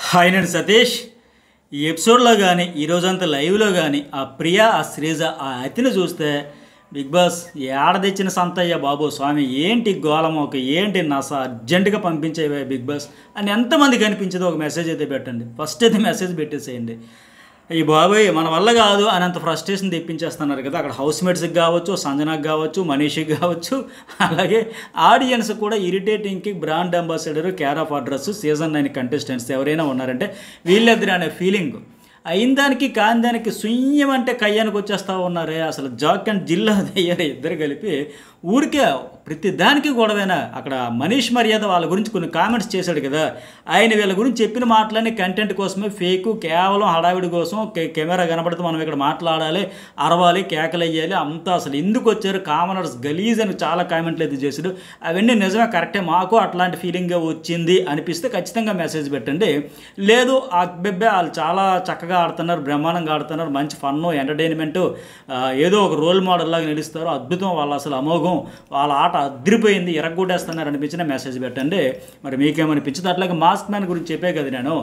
Hi నేను సతీష్. ఈ ఎపిసోడ్లో కానీ ఈరోజంతా లైవ్లో కానీ ఆ ప్రియా ఆ శ్రీజ ఆ అతిని చూస్తే బిగ్ బాస్ ఏడ తెచ్చిన సంతయ్య బాబు స్వామి ఏంటి గోళమోక ఏంటి నస అర్జెంటుగా పంపించేవే బిగ్ బాస్ అని ఎంతమంది కనిపించదో ఒక మెసేజ్ అయితే పెట్టండి. ఫస్ట్ అయితే మెసేజ్ పెట్టేసేయండి. ఈ బాబాయ్ మన వల్ల కాదు అని అంత ఫ్రస్ట్రేషన్ తెప్పించేస్తున్నారు కదా. అక్కడ హౌస్ మేట్స్కి కావచ్చు, సంజనాకి కావచ్చు, మనీష్కి కావచ్చు, అలాగే ఆడియన్స్ కూడా ఇరిటేటింగ్కి brand ambassador, care of address, season 9 contestants ఎవరైనా ఉన్నారంటే వీళ్ళిద్దరు అనే ఫీలింగ్ అయిన దానికి కాని దానికి శూన్యం అంటే కయ్యానికి వచ్చేస్తూ ఉన్నారే. అసలు జాక్ అండ్ జిల్లా అయ్యారు ఇద్దరు కలిపి ఊరికే ప్రతి దానికి గొడవైనా. అక్కడ మనీష్ మర్యాద వాళ్ళ గురించి కొన్ని కామెంట్స్ చేశాడు కదా, ఆయన వీళ్ళ గురించి చెప్పిన మాటలన్నీ కంటెంట్ కోసమే, ఫేక్, కేవలం హడావిడి కోసం, కెమెరా కనబడితే మనం ఇక్కడ మాట్లాడాలి, అరవాలి, కేకలు వేయాలి అంతా. అసలు ఎందుకు వచ్చారు కామనర్స్ గలీజ్ అని చాలా కామెంట్లు అయితే చేశాడు. అవన్నీ నిజమే, కరెక్టే, మాకు అట్లాంటి ఫీలింగ్ వచ్చింది అనిపిస్తే ఖచ్చితంగా మెసేజ్ పెట్టండి. లేదు ఆ బెబ్బే వాళ్ళు చాలా చక్కగా ఆడుతున్నారు, బ్రహ్మాండంగా ఆడుతున్నారు, మంచి ఫన్ ఎంటర్టైన్మెంట్, ఏదో ఒక రోల్ మోడల్ లాగా నిలుస్తారు, అద్భుతం, వాళ్ళు అసలు అమోఘం, వాళ్ళ ఆట అదిరిపోయింది, ఎరగొట్టేస్తున్నారు అనిపించిన మెసేజ్ పెట్టండి. మరి మీకేమనిపించింది? అట్లాగే మాస్క్ మ్యాన్ గురించి చెప్పే కదా నేను,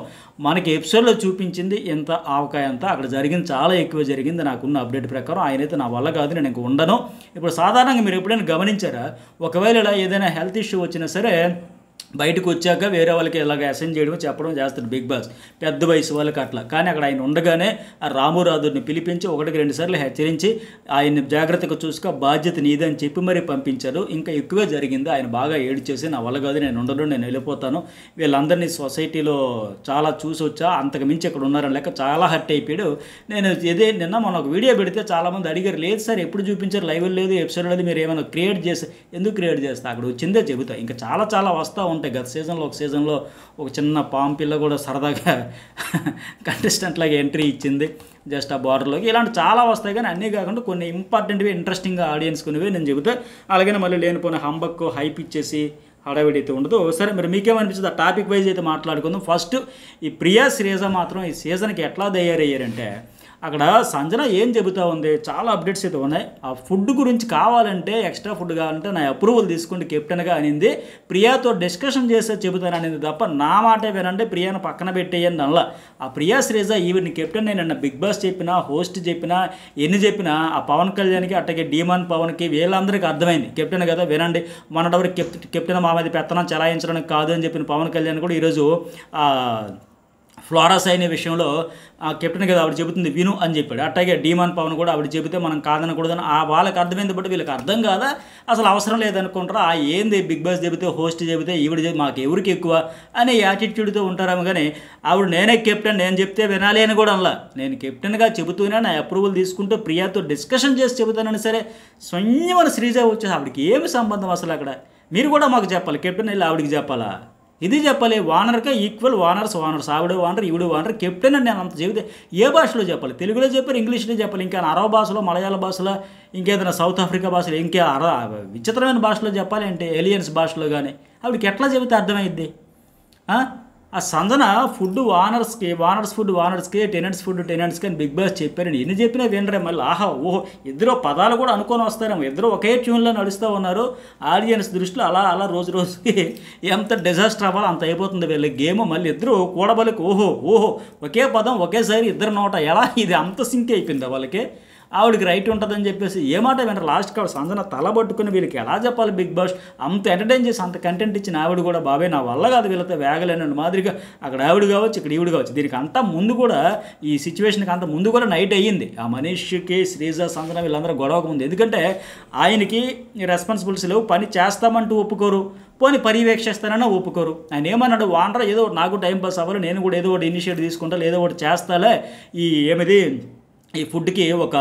మనకి ఎపిసోడ్లో చూపించింది ఎంత ఆవకాయ అంతా, అక్కడ జరిగింది చాలా ఎక్కువ జరిగింది. నాకున్న అప్డేట్ ప్రకారం ఆయనైతే నా వల్ల కాదు, నేను ఇంక ఉండను. ఇప్పుడు సాధారణంగా మీరు ఎప్పుడైనా గమనించారా, ఒకవేళ ఇలా ఏదైనా హెల్త్ ఇష్యూ వచ్చినా సరే బయటకు వచ్చాక వేరే వాళ్ళకి ఇలాగ అసైన్ చేయడం చెప్పడం చేస్తాడు బిగ్ బాస్, పెద్ద వయసు వాళ్ళకి అట్లా. కానీ అక్కడ ఆయన ఉండగానే ఆ రామురాదుని పిలిపించి 1-2 సార్లు హెచ్చరించి ఆయన్ని జాగ్రత్తగా చూసుక బాధ్యత నీదని చెప్పి మరీ పంపించారు. ఇంకా ఎక్కువే జరిగింది. ఆయన బాగా ఏడ్చేసి నా వల్ల కాదు, నేను ఉండను, నేను వెళ్ళిపోతాను, వీళ్ళందరినీ సొసైటీలో చాలా చూసి వచ్చా, అంతకు మించి ఇక్కడ ఉన్నారని లెక్క చాలా హర్ట్ అయిపోయాడు. నేను ఇదే నిన్న మొన్న ఒక వీడియో పెడితే చాలామంది అడిగారు, లేదు సార్ ఎప్పుడు చూపించారు, లైవ్ లేదు, ఎపిసోడ్ లేదు, మీరు ఏమైనా క్రియేట్ చేస్తే. ఎందుకు క్రియేట్ చేస్తా, అక్కడ వచ్చిందే చెబుతా. ఇంకా చాలా చాలా వస్తూ ఉంటాయి. గత సీజన్లో ఒక సీజన్లో ఒక చిన్న పాము పిల్ల కూడా సరదాగా కంటెస్టెంట్ లాగా ఎంట్రీ ఇచ్చింది జస్ట్ ఆ బార్డర్లోకి. ఇలాంటి చాలా వస్తాయి, కానీ అన్నీ కాకుండా కొన్ని ఇంపార్టెంట్వి, ఇంట్రెస్టింగ్గా ఆడియన్స్ కొనివే నేను చెబుతా. అలాగనే మళ్ళీ లేనిపోయిన హంబక్ హైప్ ఇచ్చేసి హడావిడి అయితే ఉండదు. సరే మరి మీకేమనిపించింది? ఆ టాపిక్ వైజ్ అయితే మాట్లాడుకుందాం. ఫస్ట్ ఈ ప్రియా శ్రీజ మాత్రం ఈ సీజన్కి ఎట్లా తయారయ్యారంటే, అక్కడ సంజన ఏం చెబుతూ ఉంది, చాలా అప్డేట్స్ అయితే ఉన్నాయి. ఆ ఫుడ్ గురించి కావాలంటే, ఎక్స్ట్రా ఫుడ్ కావాలంటే నా అప్రూవల్ తీసుకోండి కెప్టెన్గా అనింది. ప్రియాతో డిస్కషన్ చేస్తే చెబుతాననింది తప్ప నా మాటే వినండి, ప్రియాను పక్కన పెట్టేయండి అనలా. ఆ ప్రియా శ్రీజ ఈవిని కెప్టెన్ నేను బిగ్ బాస్ చెప్పినా, హోస్ట్ చెప్పినా, ఎన్ని చెప్పినా ఆ పవన్ కళ్యాణ్కి అట్టగే డీమాన్ పవన్కి వీళ్ళందరికీ అర్థమైంది కెప్టెన్ కదా వినండి, మొన్నటి కెప్టెన్ మా మీద పెత్తనం చెలాయించడానికి కాదు అని చెప్పిన పవన్ కళ్యాణ్ కూడా ఈరోజు ఫ్లోరా సైని విషయంలో కెప్టెన్ కదా ఆవిడ చెబుతుంది విను అని చెప్పాడు. అట్లాగే డీమాన్ పవన్ కూడా ఆవిడ చెబితే మనం కాదనకూడదని వాళ్ళకి అర్థమైంది, బట్ వీళ్ళకి అర్థం కాదా, అసలు అవసరం లేదనుకుంటారా, ఏంది బిగ్ బాస్ చెబితే, హోస్ట్ చెబితే, ఈవిడ చెబితే మాకు ఎవరికి ఎక్కువ అనే యాటిట్యూడ్తో ఉంటారేమో. కానీ ఆవిడ నేనే కెప్టెన్, నేను చెప్తే వినాలి అని కూడా అనలా. నేను కెప్టెన్గా చెబుతూనే నా అప్రూవల్ తీసుకుంటూ ప్రియాతో డిస్కషన్ చేసి చెబుతానని సరే స్వయంగా శ్రీజ వచ్చేసి ఆవిడకి ఏమి సంబంధం అసలు? అక్కడ మీరు కూడా మాకు చెప్పాలి, కెప్టెన్ వెళ్ళి ఆవిడకి చెప్పాలా? ఇది చెప్పాలి, వానర్కే ఈక్వల్, వానర్స్ ఆవిడ వానర్, ఈవిడ వానర్, కెప్టెన్ అని నేను అంత చెబితే ఏ భాషలో చెప్పాలి? తెలుగులో చెప్పారు, ఇంగ్లీష్లో చెప్పాలి, ఇంకా అరబ్ భాషలో, మలయాళ భాషలో, ఇంకేదైనా సౌత్ ఆఫ్రికా భాషలో, ఇంకా విచిత్రమైన భాషలో చెప్పాలి అంటే ఏలియన్స్ భాషలో. కానీ ఆవిడకి ఎట్లా చెబితే అర్థమైద్ది? ఆ Sanjana food వానర్స్ food వానర్స్కి, tenants food టెనెంట్స్కి అని బిగ్ బాస్ చెప్పారండి. ఎన్ని చెప్పినా వినరే. మళ్ళీ ఓహో ఇద్దరు పదాలు కూడా అనుకొని వస్తారేమో, ఇద్దరు ఒకే ట్యూన్లో నడుస్తూ ఉన్నారు. ఆడియన్స్ దృష్టిలో అలా అలా రోజు రోజుకి ఎంత డిజాస్టర్ అవ్వాలో అంత అయిపోతుంది వీళ్ళ గేమ్. మళ్ళీ ఇద్దరు కూడబలికి ఓహో ఒకే పదం ఒకేసారి ఇద్దరు నోట, ఎలా ఇది అంత సింక్ అయిపోయింది వాళ్ళకి. ఆవిడకి రైట్ ఉంటుందని చెప్పేసి ఏ మాట వినరు. లాస్ట్కి ఆవిడ సంజన తలబట్టుకుని వీళ్ళకి ఎలా చెప్పాలి బిగ్ బాస్, అంత ఎంటర్టైన్ చేసి అంత కంటెంట్ ఇచ్చిన ఆవిడ కూడా బాబాయ్ నా వల్ల కాదు వీళ్ళతో వేగలేని మాదిరిగా అక్కడ ఆవిడ కావచ్చు, ఇక్కడ ఈవిడ కావచ్చు. దీనికి అంతా ముందు కూడా, ఈ సిచ్యువేషన్కి అంత ముందు కూడా నైట్ అయ్యింది. ఆ మనీష్కి, శ్రీజ, సంజన వీళ్ళందరూ గొడవకు ముందు. ఎందుకంటే ఆయనకి రెస్పాన్సిబిలిటీస్ లేవు, పని చేస్తామంటూ ఒప్పుకోరు, పోనీ పర్యవేక్షిస్తానన్నా ఒప్పుకోరు. ఆయన ఏమన్నాడు, వానరా ఏదో నాకు టైం పాస్ అవ్వాలి, నేను కూడా ఏదో ఒకటి ఇనిషియేట్ తీసుకుంటా, ఏదో ఒకటి చేస్తాలే, ఈ ఫుడ్కి ఒక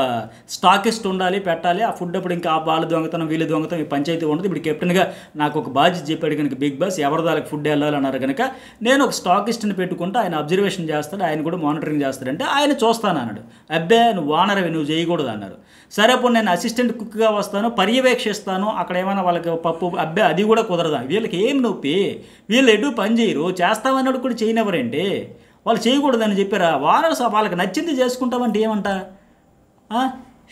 స్టాకిస్ట్ ఉండాలి, పెట్టాలి, ఆ ఫుడ్ అప్పుడు ఇంకా వాళ్ళు దొంగతనం వీళ్ళు దొంగతనం ఈ పంచాయతీ ఉండదు. ఇప్పుడు కెప్టెన్గా నాకు ఒక బాధ్యత చెప్పాడు కనుక బిగ్ బాస్, ఎవరి దానికి ఫుడ్ వెళ్ళాలన్నారు కనుక నేను ఒక స్టాకిస్ట్ని పెట్టుకుంటే ఆయన అబ్జర్వేషన్ చేస్తాడు, ఆయన కూడా మానిటరింగ్ చేస్తాడంటే ఆయన చూస్తాను అన్నాడు. అబ్బే నువ్వు వానరవి, నువ్వు చేయకూడదు అన్నారు. సరే అప్పుడు నేను అసిస్టెంట్ కుక్గా వస్తాను, పర్యవేక్షిస్తాను, అక్కడ ఏమైనా వాళ్ళకి పప్పు, అబ్బే అది కూడా కుదరదా, వీళ్ళకి ఏం నొప్పి, వీళ్ళు ఎటు పని చేయరు, చేస్తామన్నాడు కూడా చేయనివ్వరేంటి, వాళ్ళు చేయకూడదని చెప్పారా? వాళ్ళకి నచ్చింది చేసుకుంటామంటే ఏమంట,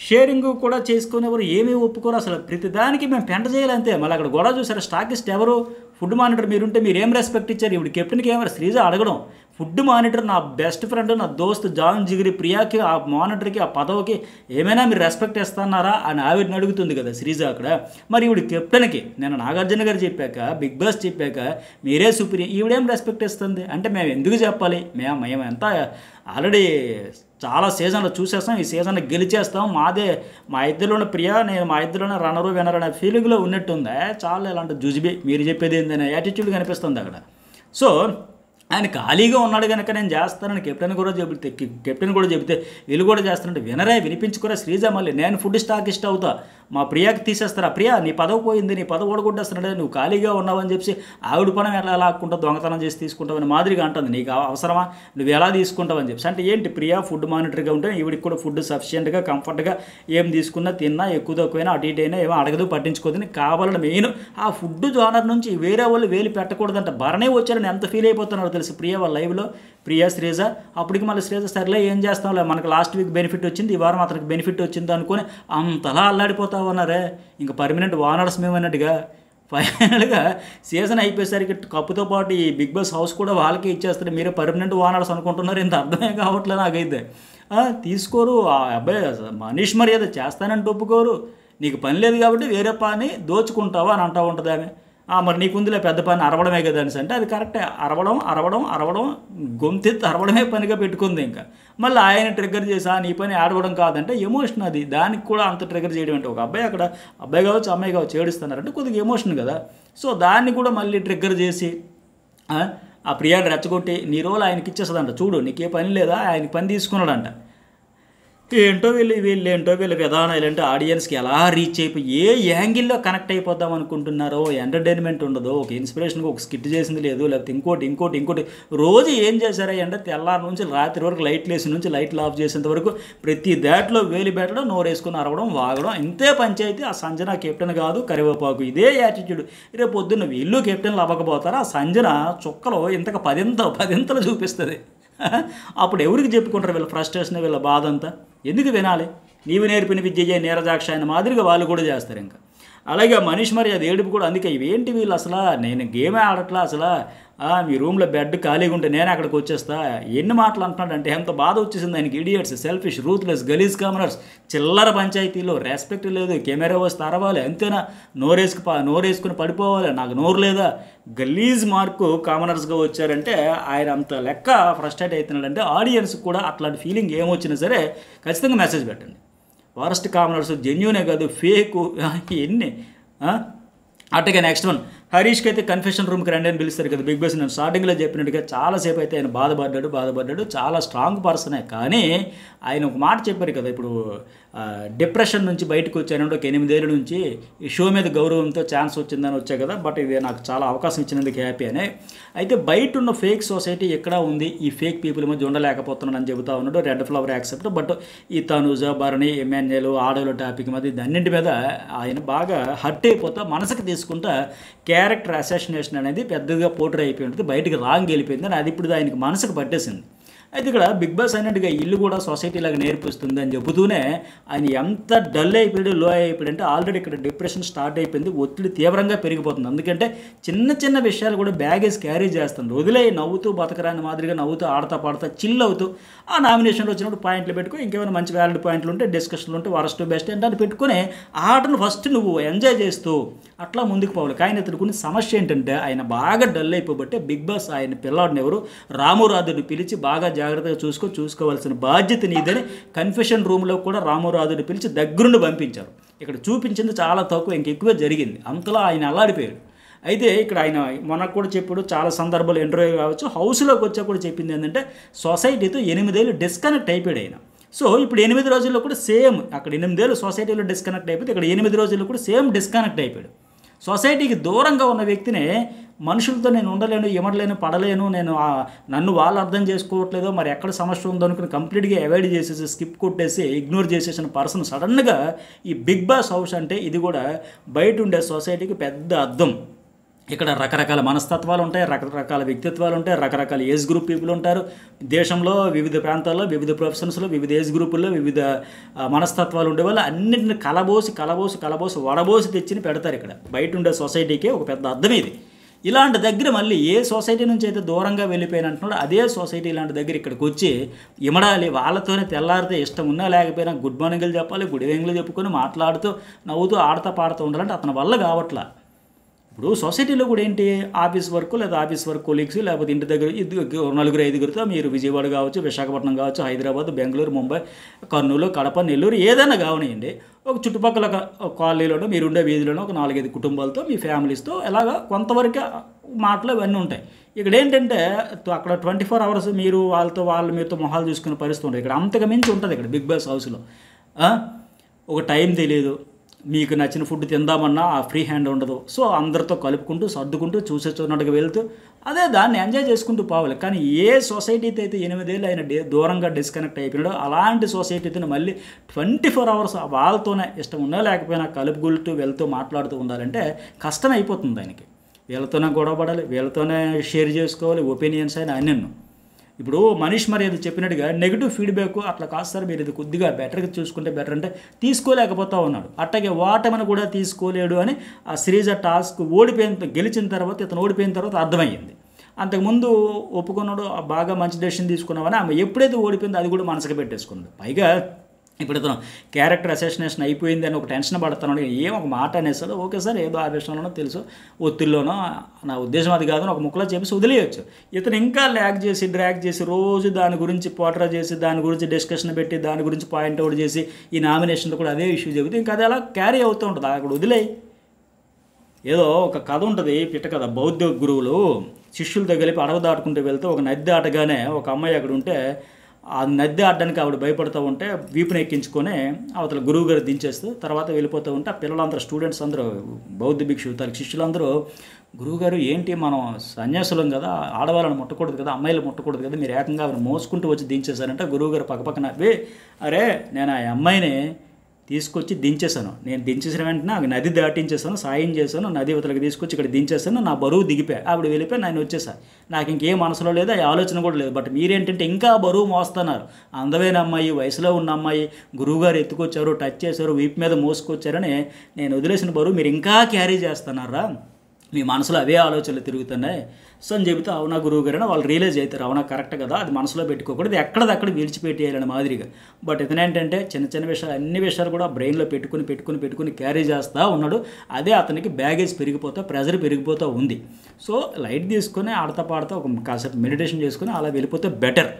షేరింగ్ కూడా చేసుకునేవారు ఏమీ ఒప్పుకోరు. అసలు ప్రతిదానికి మేము పెంట చేయాలంతే. మళ్ళీ అక్కడ గొడవ చూసారు, స్టాకిస్ట్ ఎవరు, ఫుడ్ మానిటర్ మీరుంటే మీరు ఏం రెస్పెక్ట్ ఇచ్చారు? ఇప్పుడు కెప్టెన్కి ఏమైనా శ్రీజ అడగడం, ఫుడ్ మానిటర్ నా బెస్ట్ ఫ్రెండ్, నా దోస్త్ జాన్ జిగిరి ప్రియాకి, ఆ మానిటర్కి, ఆ పదవికి ఏమైనా మీరు రెస్పెక్ట్ ఇస్తున్నారా అని ఆవిడని అడుగుతుంది కదా శ్రీజ అక్కడ. మరి ఈవిడ కెప్టెన్కి నేను నాగార్జున గారు చెప్పాక, బిగ్ బాస్ చెప్పాక మీరే సుప్రీం, ఈవిడేం రెస్పెక్ట్ ఇస్తుంది అంటే మేము ఎందుకు చెప్పాలి? మేము ఎంత ఆల్రెడీ చాలా సీజన్లో చూసేస్తాం, ఈ సీజన్ గెలిచేస్తాం, మా ఇద్దరిలోనే ప్రియా నేను మా ఇద్దరిలోనే రన్నరు వినరు అనే ఫీలింగ్లో ఉన్నట్టుందా? చాలా ఇలాంటి జుజిబి మీరు చెప్పేది ఏందనే యాటిట్యూడ్ కనిపిస్తుంది అక్కడ. సో ఆయన ఖాళీగా ఉన్నాడు కనుక నేను చేస్తానని కెప్టెన్ కూడా చెబితే వీళ్ళు కూడా చేస్తానంటే వినరే, వినిపించుకోరా శ్రీజ. మళ్ళీ నేను ఫుడ్ స్టాక్ ఇష్ట అవుతా, మా ప్రియాకి తీసేస్తారా? ప్రియా నీ పదవి పోయింది, నీ పదవి ఓడగొట్టేస్తున్నాడే, నువ్వు ఖాళీగా ఉన్నావని చెప్పి ఆవిడ పనం ఎలా లాక్కుంటావు, దొంగతనం చేసి తీసుకుంటావని మాదిరిగా అంటుంది. నీకు అవసరమా, నువ్వు ఎలా తీసుకుంటావని చెప్పి. అంటే ఏంటి, ప్రియా ఫుడ్ మానిటర్గా ఉంటే ఈవిడికి కూడా ఫుడ్ సఫిషియెంట్గా కంఫర్ట్గా ఏం తీసుకున్నా తిన్నా ఎక్కువ తక్కువైనా అటు ఇటు అయినా ఏమో అడగదు పట్టించుకోదని కావాలని మెయిన్ ఆ ఫుడ్ జోనర్ నుంచి వేరే వాళ్ళు వేలు పెట్టకూడదంట. భరణే వచ్చారని ఎంత ఫీల్ అయిపోతున్నారో తెలుసు ప్రియా వాళ్ళ లైవ్లో, ప్రియా శ్రీజ. అప్పటికి మళ్ళీ శ్రీజ సర్లే ఏం చేస్తాంలే, మనకు లాస్ట్ వీక్ బెనిఫిట్ వచ్చింది, ఈ వారం అతనికి బెనిఫిట్ వచ్చింది అనుకుని అంతలా అల్లాడిపోతా ఉన్నారే. ఇంకా పర్మనెంట్ వానర్స్ మేము అన్నట్టుగా. ఫైనల్గా సీజన్ అయిపోయేసరికి కప్పుతో పాటు ఈ బిగ్ బాస్ హౌస్ కూడా వాళ్ళకే ఇచ్చేస్తారు, మీరే పర్మనెంట్ వానర్స్ అనుకుంటున్నారు. ఇంత అర్థమే కావట్లేదు నాకైతే. తీసుకోరు ఆ అబ్బాయి, మనీష్ మర్యాద చేస్తానంటే ఒప్పుకోరు. నీకు పని లేదు కాబట్టి వేరే పని దోచుకుంటావా అని అంటూ ఉంటుంది ఆమె. మరి నీకుందిలే పెద్ద పని అరవడమే కదా అనేసి అంటే అది కరెక్టే. అరవడం గొంతెత్తి అరవడమే పనిగా పెట్టుకుంది. ఇంకా మళ్ళీ ఆయన ట్రిగ్గర్ చేసి నీ పని ఆడవడం కాదంటే ఎమోషన్ అది, దానికి కూడా అంత ట్రిగ్గర్ చేయడం అంటే ఒక అబ్బాయి అక్కడ అబ్బాయి కావచ్చు అమ్మాయి కావచ్చు ఏడుస్తున్నారంటే కొద్దిగా ఎమోషన్ కదా. సో దాన్ని కూడా మళ్ళీ ట్రిగ్గర్ చేసి ఆ ప్రియాని రెచ్చగొట్టి నీ రోజులు ఆయనకి ఇచ్చేస్తుందంట. చూడు నీకే పని లేదా, ఆయనకి పని తీసుకున్నాడంట. ఏంటో వీళ్ళ విధానాలు అంటే ఆడియన్స్కి ఎలా రీచ్ అయిపోయి ఏ యాంగిల్లో కనెక్ట్ అయిపోద్దాం అనుకుంటున్నారో, ఎంటర్టైన్మెంట్ ఉండదు, ఒక ఇన్స్పిరేషన్గా ఒక స్కిట్ చేసింది లేదు, లేకపోతే ఇంకోటి రోజు ఏం చేశారా అంటే తెల్లారి నుంచి రాత్రి వరకు లైట్లు వేసి నుంచి లైట్లు ఆఫ్ చేసేంత వరకు ప్రతి దాంట్లో వేలు పెట్టడం, నోరేసుకుని అరవడం, వాగడం, ఇంతే పంచాయితీ. ఆ సంజన కెప్టెన్ కాదు, కరివేపాకు, ఇదే యాటిట్యూడ్. రేపు పొద్దున్న వీళ్ళు కెప్టెన్లు అవ్వకపోతారా? ఆ సంజన చుక్కలో ఇంతకు పదింతలు చూపిస్తుంది. అప్పుడు ఎవరికి చెప్పుకుంటారు వీళ్ళ ఫ్రస్ట్రేషన్, వీళ్ళ బాధ అంతా? ఎందుకు వినాలి? నీవు నేర్పిన విద్య నీరజాక్ష అయిన మాదిరిగా వాళ్ళు కూడా చేస్తారు. ఇంకా అలాగే మనీష్ మరి అది ఏడుపు కూడా. అందుకే ఇవేంటి వీళ్ళు అసలు, నేను గేమే ఆడట్లా అసలు, మీ రూమ్లో బెడ్ ఖాళీగా ఉంటే నేను అక్కడికి వచ్చేస్తా, ఎన్ని మాటలు అంటున్నాడంటే ఎంత బాధ వచ్చేసింది ఆయనకి. ఇడియట్స్, సెల్ఫిష్, రూత్లెస్, గలీజ్ కామనర్స్, చిల్లర పంచాయతీలో రెస్పెక్ట్ లేదు, కెమెరా వస్తే అరవాలి అంతేనా, నోరేసుకుని పడిపోవాలి, నాకు నోరు లేదా, గలీజ్ మార్కు కామనర్స్గా వచ్చారంటే ఆయన అంత లెక్క ఫ్రస్ట్రేట్ అవుతున్నాడంటే ఆడియన్స్ కూడా అట్లాంటి ఫీలింగ్ ఏమొచ్చినా సరే ఖచ్చితంగా మెసేజ్ పెట్టండి. వరస్ట్ కామనర్స్ జెన్యూనే కాదు ఫేకు ఎన్ని. అట్టగా నెక్స్ట్ వన్, హరీష్కి అయితే కన్ఫెషన్ రూమ్కి రండి అని పిలుస్తారు కదా బిగ్ బాస్. నేను స్టార్టింగ్లో చెప్పినట్టుగా చాలాసేపు అయితే ఆయన బాధపడ్డాడు. చాలా స్ట్రాంగ్ పర్సనే, కానీ ఆయన ఒక మాట చెప్పారు కదా, ఇప్పుడు డిప్రెషన్ నుంచి బయటకు వచ్చానంటే ఒక 8 ఏళ్ళ నుంచి ఈ షో మీద గౌరవంతో ఛాన్స్ వచ్చిందని వచ్చా కదా, బట్ ఇది నాకు చాలా అవకాశం ఇచ్చినందుకు హ్యాపీ అని. అయితే బయట ఉన్న ఫేక్ సొసైటీ ఎక్కడా ఉంది, ఈ ఫేక్ పీపుల్ మధ్య ఉండలేకపోతున్నాను అని చెబుతా ఉన్నాడు. Red flower accept. బట్ ఈ తనుజ, భరణి, ఎమ్మెన్యేలు, ఆడోళ్ళ టాపిక్ మీద అన్నింటి మీద ఆయన బాగా హర్ట్ అయిపోతా మనసుకు తీసుకుంటా క్యారెక్టర్ అసాసినేషన్ అనేది పెద్దగా పోర్ట్రే అయిపోయి ఉంటుంది, బయటకు రాంగ్ వెళ్ళిపోయింది అని అది ఇప్పుడు ఆయనకి మనసుకు పట్టేసింది. అయితే ఇక్కడ బిగ్ బాస్ అయినట్టుగా ఇల్లు కూడా సొసైటీ లాగా నేర్పిస్తుంది అని చెబుతూనే ఆయన ఎంత డల్ అయిపోయాడు, లో అయిపోయాడు అంటే ఆల్రెడీ ఇక్కడ డిప్రెషన్ స్టార్ట్ అయిపోయింది, ఒత్తిడి తీవ్రంగా పెరిగిపోతుంది. ఎందుకంటే చిన్న విషయాలు కూడా బ్యాగేజ్ క్యారీ చేస్తుంది. వదిలే నవ్వుతూ బతకరాని మాదిరిగా నవ్వుతూ ఆడతా పాడతా చిల్ అవుతూ ఆ నామినేషన్లో వచ్చినప్పుడు పాయింట్లు పెట్టుకో, ఇంకేమైనా మంచి వ్యాలిడ్ పాయింట్లు ఉంటే డిస్కషన్లు ఉంటే వరస్ట్ బెస్ట్ అంటే పెట్టుకుని ఆటను ఫస్ట్ నువ్వు ఎంజాయ్ చేస్తూ అట్లా ముందుకు పోవాలి. కానీ ఇతడుకున్న సమస్య ఏంటంటే ఆయన బాగా డల్ అయిపోబట్టే బిగ్ బాస్ ఆయన పిల్లాడిని ఎవరు రామురాధుని పిలిచి బాగా జాగ్రత్తగా చూసుకోవాల్సిన బాధ్యత నీదని కన్ఫెషన్ రూమ్లో కూడా రామురాధుని పిలిచి దగ్గరుండి పంపించారు. ఇక్కడ చూపించింది చాలా తక్కువ, ఇంకెక్కువే జరిగింది. అంతలా ఆయన అల్లాడిపోయారు. అయితే ఇక్కడ ఆయన మనకు కూడా చెప్పాడు చాలా సందర్భాలు, ఇంటర్వ్యూ కావచ్చు, హౌస్లోకి వచ్చా కూడా చెప్పింది ఏంటంటే సొసైటీతో 8 ఏళ్ళు డిస్కనెక్ట్ అయిపోయాడు ఆయన. సో ఇప్పుడు 8 రోజుల్లో కూడా సేమ్, అక్కడ 8 ఏళ్ళు సొసైటీలో డిస్కనెక్ట్ అయిపోతే ఇక్కడ 8 రోజుల్లో కూడా సేమ్ డిస్కనెక్ట్ అయిపోయాడు. సొసైటీకి దూరంగా ఉన్న వ్యక్తిని మనుషులతో నేను ఉండలేను, ఇమడలేను, పడలేను, నన్ను వాళ్ళు అర్థం చేసుకోవట్లేదో, మరి ఎక్కడ సమస్య ఉందో అనుకుని కంప్లీట్గా అవాయిడ్ చేసేసి స్కిప్ కొట్టేసి ఇగ్నోర్ చేసేసిన పర్సన్ సడన్గా ఈ బిగ్ బాస్ హౌస్ అంటే ఇది కూడా బయట ఉండే సొసైటీకి పెద్ద అర్థం. ఇక్కడ రకరకాల మనస్తత్వాలు ఉంటాయి, రకరకాల వ్యక్తిత్వాలు ఉంటాయి, రకరకాల ఏజ్ గ్రూప్ పీపుల్ ఉంటారు. దేశంలో వివిధ ప్రాంతాల్లో వివిధ ప్రొఫెషన్స్లో వివిధ ఏజ్ గ్రూపుల్లో వివిధ మనస్తత్వాలు ఉండే వాళ్ళు అన్నింటిని కలబోసి వడబోసి తెచ్చి పెడతారు. ఇక్కడ బయట ఉండే సొసైటీకే ఒక పెద్ద అర్థం ఇది. ఇలాంటి దగ్గర మళ్ళీ ఏ సొసైటీ నుంచి అయితే దూరంగా వెళ్ళిపోయిన అంటున్నాడో అదే సొసైటీ ఇలాంటి దగ్గర ఇక్కడికి వచ్చి ఇమడాలి. వాళ్ళతోనే తెల్లారితే ఇష్టం ఉన్నా లేకపోయినా గుడ్ మార్నింగ్లు చెప్పాలి, గుడ్ ఈవినింగ్లు చెప్పుకొని మాట్లాడుతూ నవ్వుతూ ఆడుతూ పాడుతూ ఉండాలంటే అతని వల్ల కావట్లా. ఇప్పుడు సొసైటీలో కూడా ఏంటి, ఆఫీస్ వర్క్ లేదా ఆఫీస్ వర్క్ కొలీగ్స్ లేకపోతే ఇంటి దగ్గర నలుగురు ఐదుగురితో మీరు విజయవాడ కావచ్చు, విశాఖపట్నం కావచ్చు, హైదరాబాద్, బెంగళూరు, ముంబై, కర్నూలు, కడప, నెల్లూరు ఏదైనా కావనియండి, ఒక చుట్టుపక్కల కాలనీలోనో మీరుండే వీధిలోనో ఒక 4-5 కుటుంబాలతో మీ ఫ్యామిలీస్తో ఎలాగా కొంతవరకు మాటలు ఇవన్నీ ఉంటాయి. ఇక్కడ ఏంటంటే అక్కడ 24 hours మీరు వాళ్ళు మీతో మొహాలు చూసుకునే పరిస్థితి ఉంటుంది. ఇక్కడ అంతకు మించి ఉంటుంది ఇక్కడ బిగ్ బాస్ హౌస్లో. ఒక టైం తెలియదు, మీకు నచ్చిన ఫుడ్ తిందామన్నా ఆ ఫ్రీ హ్యాండ్ ఉండదు. సో అందరితో కలుపుకుంటూ సర్దుకుంటూ చూసేస్తున్నట్టుగా వెళ్తూ అదే దాన్ని ఎంజాయ్ చేసుకుంటూ పోవాలి. కానీ ఏ సొసైటీతో అయితే 8 ఏళ్ళు ఆయన దూరంగా డిస్కనెక్ట్ అయిపోయినాడో అలాంటి సొసైటీతో మళ్ళీ 24 hours వాళ్ళతోనే ఇష్టం ఉన్నా లేకపోయినా కలుపుకుంటూ వెళ్తూ మాట్లాడుతూ ఉండాలంటే కష్టం అయిపోతుంది ఆయనకి. వీళ్ళతోనే గొడవపడాలి, వీళ్ళతోనే షేర్ చేసుకోవాలి ఒపీనియన్స్ అయినా అన్నీ. ఇప్పుడు మనీష్ మర్యాద చెప్పినట్టుగా నెగిటివ్ ఫీడ్బ్యాక్ అట్లా కాదు సార్, మీరు ఇది కొద్దిగా బెటర్గా చూసుకుంటే బెటర్ అంటే తీసుకోలేకపోతా ఉన్నాడు. అట్లాగే ఓటమిని కూడా తీసుకోలేడు అని ఆ శ్రీజ టాస్క్ గెలిచిన తర్వాత ఇతను ఓడిపోయిన తర్వాత అర్థమయ్యింది. అంతకుముందు ఒప్పుకున్నాడు, బాగా మంచి డెసిషన్ తీసుకున్నామని. ఆమె ఎప్పుడైతే ఓడిపోయిందో అది కూడా మనసుకు పెట్టేసుకున్నాడు. పైగా ఇప్పుడు ఇతను క్యారెక్టర్ అసెసినేషన్ అయిపోయింది అని ఒక టెన్షన్ పడుతున్నాడు. ఒక మాట అనేసాడు, ఓకే సార్ ఏదో ఆవేశంలోనో తెలుసు ఒత్తిడిలోనో, నా ఉద్దేశం అది కాదని ఒక ముక్కలో చెప్పేసి వదిలేయచ్చు. ఇతను ఇంకా డ్రాగ్ చేసి రోజు దాని గురించి పోట్రా చేసి దాని గురించి డిస్కషన్ పెట్టి దాని గురించి పాయింట్అవుట్ చేసి ఈ నామినేషన్లో కూడా అదే ఇష్యూ చెబితే ఇంకా అది అలా క్యారీ అవుతూ ఉంటుంది. అక్కడ వదిలేయి. ఏదో ఒక కథ ఉంటుంది, పిట్ట కథ. బౌద్ధ గురువులు శిష్యులతో కలిపి అడవి దాటుకుంటూ వెళ్తే ఒక నది దాటగానే ఒక అమ్మాయి అక్కడ ఉంటే ఆ నది ఆడడానికి ఆవిడ భయపడుతూ ఉంటే వీపుని ఎక్కించుకొని అవతల గురువు గారు దించేస్తూ తర్వాత వెళ్ళిపోతూ ఉంటే ఆ పిల్లలందరూ స్టూడెంట్స్ అందరూ బౌద్ధ భిక్షు తన శిష్యులందరూ గురువుగారు ఏంటి మనం సన్యాసులం కదా, ఆడవాళ్ళని ముట్టకూడదు కదా, అమ్మాయిలు ముట్టకూడదు కదా, మీరు ఏకంగా ఆవిడ మోసుకుంటూ వచ్చి దించేశారంటే గురువుగారు పక్కపక్కన అరే నేను ఆ అమ్మాయిని తీసుకొచ్చి దించేశాను, నేను దించేసిన వెంటనే ఆమె నది దాటించేసాను, సాయం చేశాను, నది అవతలకి తీసుకొచ్చి ఇక్కడ దించేసాను, నా బరువు దిగిపోయి ఆవిడ వెళ్ళిపోయి నేను వచ్చేసాను. నాకు ఇంకేం మనసులో లేదు, ఆ ఆలోచన కూడా లేదు. బట్ మీరేంటంటే ఇంకా బరువు మోస్తున్నారు. అందమైన అమ్మాయి, వయసులో ఉన్న అమ్మాయి, గురువుగారు ఎత్తుకొచ్చారు, టచ్ చేశారు, వీపు మీద మోసుకొచ్చారని నేను వదిలేసిన బరువు మీరు ఇంకా క్యారీ చేస్తున్నారా, మీ మనసులో అవే ఆలోచనలు తిరుగుతున్నాయి సో అని చెబితే అవునా గురువుగారు అని వాళ్ళు రియలైజ్ అవుతారు. అవునా కరెక్ట్ కదా, అది మనసులో పెట్టుకోకూడదు, ఎక్కడదక్కడ విడిచిపెట్టేయాలని మాదిరిగా. బట్ ఇతనేంటంటే చిన్న చిన్న విషయాలు అన్ని విషయాలు కూడా బ్రెయిన్లో పెట్టుకుని క్యారీ చేస్తూ ఉన్నాడు. అదే అతనికి బ్యాగేజ్ పెరిగిపోతా, ప్రెజర్ పెరిగిపోతూ ఉంది. సో లైట్ తీసుకొని ఆడతా పాడుతూ ఒక కాసేపు మెడిటేషన్ చేసుకుని అలా వెళ్ళిపోతే బెటర్.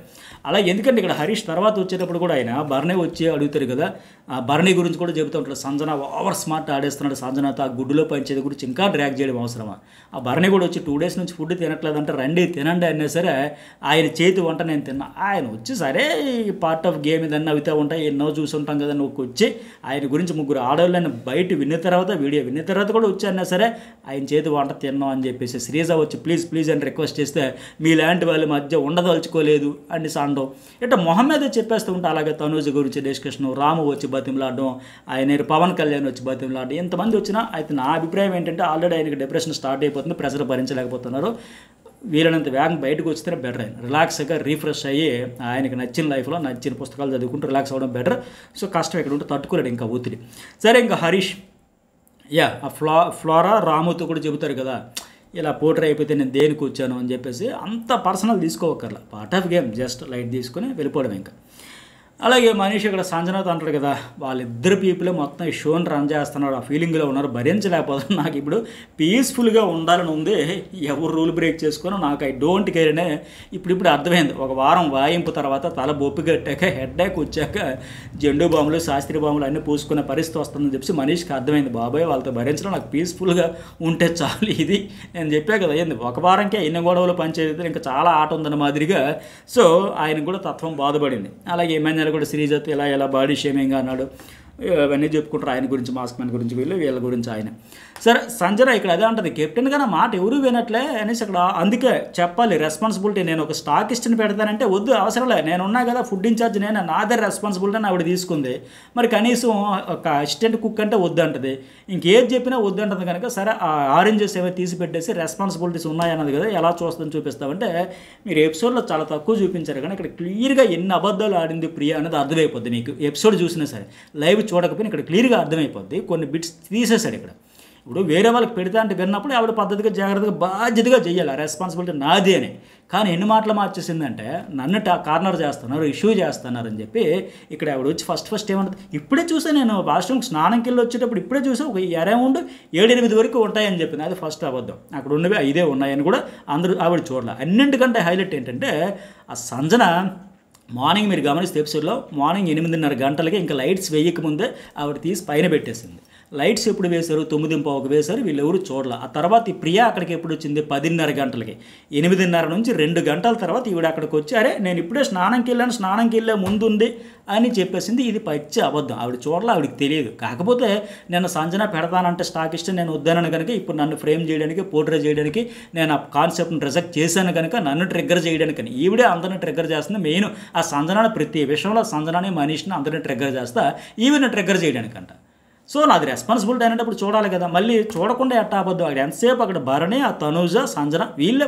అలా ఎందుకంటే ఇక్కడ హరీష్ తర్వాత వచ్చేటప్పుడు కూడా ఆయన భరణి వచ్చి అడుగుతారు కదా, ఆ భరణి గురించి కూడా చెబుతూ ఉంటాడు. సంజన ఓవర్ స్మార్ట్ ఆడేస్తున్నాడు, సంజనతో ఆ గుడ్డులో పంచేది గురించి ఇంకా డ్రాగ్ చేయడం అవసరమా. ఆ భరణి కూడా వచ్చి 2 days నుంచి ఫుడ్ తినట్లేదంటే రండి తినండి అయినా సరే ఆయన చేతి వంట నేను తిన్నా. ఆయన వచ్చి సరే పార్ట్ ఆఫ్ గేమ్ ఇదన్నీ అవుతూ ఉంటాయి, ఎన్నో చూసి ఉంటాం కదా, నువ్వు వచ్చి ఆయన గురించి 3 ఆడవాళ్ళని బయట విన్న తర్వాత వీడియో విన్న తర్వాత కూడా వచ్చి అన్నా సరే ఆయన చేతి వంట తిన్నాం అని చెప్పేసి శ్రీజ వచ్చి ప్లీజ్ అని రిక్వెస్ట్ చేస్తే మీలాంటి వాళ్ళ మధ్య ఉండదలుచుకోలేదు అని సాండో ఇట్లా మొహం మీద చెప్పేస్తూ ఉంటా. అలాగే తనూజ గురించి డిస్కషన్, రాము వచ్చి బతిమలాడడం, ఆయన పవన్ కళ్యాణ్ వచ్చి బతిమలాడడం, ఎంతమంది వచ్చినా అయితే నా అభిప్రాయం ఏంటంటే ఆల్రెడీ ఆయనకి డిప్రెషన్ స్టార్ట్ అయిపోతుంది, ప్రెషర్ భరించలేకపోతున్నారు. వీళ్ళనంత వేగం బయటకు వస్తేనే బెటర్. ఆయన రిలాక్స్గా రీఫ్రెష్ అయ్యి ఆయనకి నచ్చిన లైఫ్లో నచ్చిన పుస్తకాలు చదువుకుంటూ రిలాక్స్ అవ్వడం బెటర్. సో కష్టం ఇక్కడ ఉంటే తట్టుకోలేడు ఇంకా ఒత్తిడి. సరే ఇంకా హరీష్ ఆ ఫ్లోరా రాముతో కూడా చెబుతారు కదా, ఇలా పోటర్ అయిపోతే నేను దేనికి వచ్చాను అని చెప్పేసి అంత పర్సనల్ తీసుకోవక్కర్లా, part of game, just light తీసుకొని వెళ్ళిపోవడం ఇంకా. అలాగే మనీష్ ఇక్కడ సంజనాతో అంటాడు కదా, వాళ్ళిద్దరు పీపులే మొత్తం ఈ షోని రన్ చేస్తున్నాడు, ఆ ఫీలింగ్లో ఉన్నారు, భరించలేకపోతున్నారు, నాకు ఇప్పుడు పీస్ఫుల్గా ఉండాలని ఉంది, ఎవరు రూల్ బ్రేక్ చేసుకున్నా నాకు ఐ డోంట్ కేర్ అనే ఇప్పుడు అర్థమైంది. ఒక వారం వాయింపు తర్వాత తల బొప్పి కట్టాక హెడ్ఏక్ వచ్చాక జెండు బాంబులు శాస్త్రీయ బాంబులు అన్నీ పూసుకునే పరిస్థితి వస్తుందని చెప్పి మనీష్కి అర్థమైంది. బాబాయ్ వాళ్ళతో భరించడం నాకు పీస్ఫుల్గా ఉంటే చాలు, ఇది నేను చెప్పా కదా ఏంది ఒక వారంకే ఎన్ని గొడవలు పనిచేయదు, ఇంకా చాలా ఆట ఉందన్న మాదిరిగా. సో ఆయనకు కూడా తత్వం బాధపడింది. అలాగే ఏమైనా కూడా శ్రీజత్ ఇలా బాడీ షేమింగ్గా అన్నాడు, అవన్నీ చెప్పుకుంటారు ఆయన గురించి, మాస్క్ మ్యాన్ గురించి వీళ్ళ గురించి ఆయన. సరే సంజన ఇక్కడ అదే ఉంటుంది, కెప్టెన్గా నా మాట ఎవరు వినట్లే అనేసి అక్కడ అందుకే చెప్పాలి రెస్పాన్సిబిలిటీ. నేను ఒక స్టాకిస్ట్ని పెడతానంటే వద్దు అవసరంలే, నేను ఉన్నా కదా ఫుడ్ ఇన్ఛార్జ్, నేను నాదే రెస్పాన్సిబిలిటీ అని ఆవిడ తీసుకుంది. మరి కనీసం ఒక అసిస్టెంట్ కుక్ అంటే వద్దు అంటది, ఇంకేది చెప్పినా వద్దు అంటుంది కనుక సరే ఆ ఆరెంజెస్ ఏవో తీసి పెట్టేసి రెస్పాన్సిబిలిటీస్ ఉన్నాయన్నది కదా, ఎలా చూస్తుందని చూపిస్తామంటే మీరు ఎపిసోడ్లో చాలా తక్కువ చూపించారు కానీ ఇక్కడ క్లియర్గా ఎన్ని అబద్ధాలు ఆడింది ప్రియా అనేది అర్థమైపోద్ది మీకు. ఎపిసోడ్ చూసినా సరే లైవ్ చూడకపోయినా ఇక్కడ క్లియర్గా అర్థమైపోద్ది. కొన్ని బిట్స్ తీసేశాడు ఇక్కడ. ఇప్పుడు వేరే వాళ్ళకి పెడతా అంటే విన్నప్పుడు ఆవిడ పద్ధతిగా జాగ్రత్తగా బాధ్యతగా చేయాలి, ఆ రెస్పాన్సిబిలిటీ నాది అని. కానీ ఎన్ని మాటలు మార్చేసిందంటే నన్ను కార్నర్ చేస్తున్నారు, ఇష్యూ చేస్తున్నారు అని చెప్పి ఇక్కడ ఆవిడ వచ్చి ఫస్ట్ ఏమంటుంది, ఇప్పుడే చూసా నేను వాష్రూమ్కి స్నానంకి వెళ్ళి వచ్చేటప్పుడు ఇప్పుడే చూసా ఒక అరౌండ్ 7-8 వరకు ఉంటాయని చెప్పింది. అది ఫస్ట్ అబద్ధం. అక్కడ ఉన్నవి 5 ఉన్నాయని కూడా అందరూ ఆవిడ చూడాలి. అన్నింటికంటే హైలైట్ ఏంటంటే ఆ సంజన మార్నింగ్ మీరు గమనిస్తే ఎపిసోడ్లో మార్నింగ్ 8:30 గంటలకి ఇంకా లైట్స్ వేయకముందే ఆవిడ తీసి పైన పెట్టేసింది. లైట్స్ ఎప్పుడు వేశారు, 9:15 వేశారు, వీళ్ళెవరు చూడాలి. ఆ తర్వాత ఈ ప్రియా అక్కడికి ఎప్పుడు వచ్చింది, 10:30 గంటలకి. 8:30 నుంచి 2 గంటల తర్వాత ఈవిడ అక్కడికి వచ్చి అరే నేను ఇప్పుడే స్నానంకి వెళ్ళే ముందు ఉంది అని చెప్పేసింది. ఇది పచ్చి అబద్ధం. ఆవిడ చూడాలి, ఆవిడకి తెలియదు. కాకపోతే నేను సంజన పెడతానంటే స్టాక్ ఇష్టం నేను వద్దానని కనుక ఇప్పుడు నన్ను ఫ్రేమ్ చేయడానికి, పోర్ట్రే చేయడానికి నేను ఆ కాన్సెప్ట్ని రిజెక్ట్ చేశాను కనుక నన్ను ట్రిగ్గర్ చేయడానికి ఈవిడే అందరిని ట్రిగ్గర్ చేస్తుంది. మెయిన్ ఆ సంజనాన్ని ప్రతి విషయంలో సంజనాన్ని మనీష్ని అందరిని ట్రిగ్గర్ చేస్తా ఈవిని ట్రిగ్గర్ చేయడానికంట. సో నాది రెస్పాన్సిబిలిటీ అనేటప్పుడు చూడాలి కదా, మళ్ళీ చూడకుండా ఎట్టా అబద్ధం. అక్కడ ఎంతసేపు అక్కడ భరణి, ఆ తనుజ, సంజన వీళ్ళే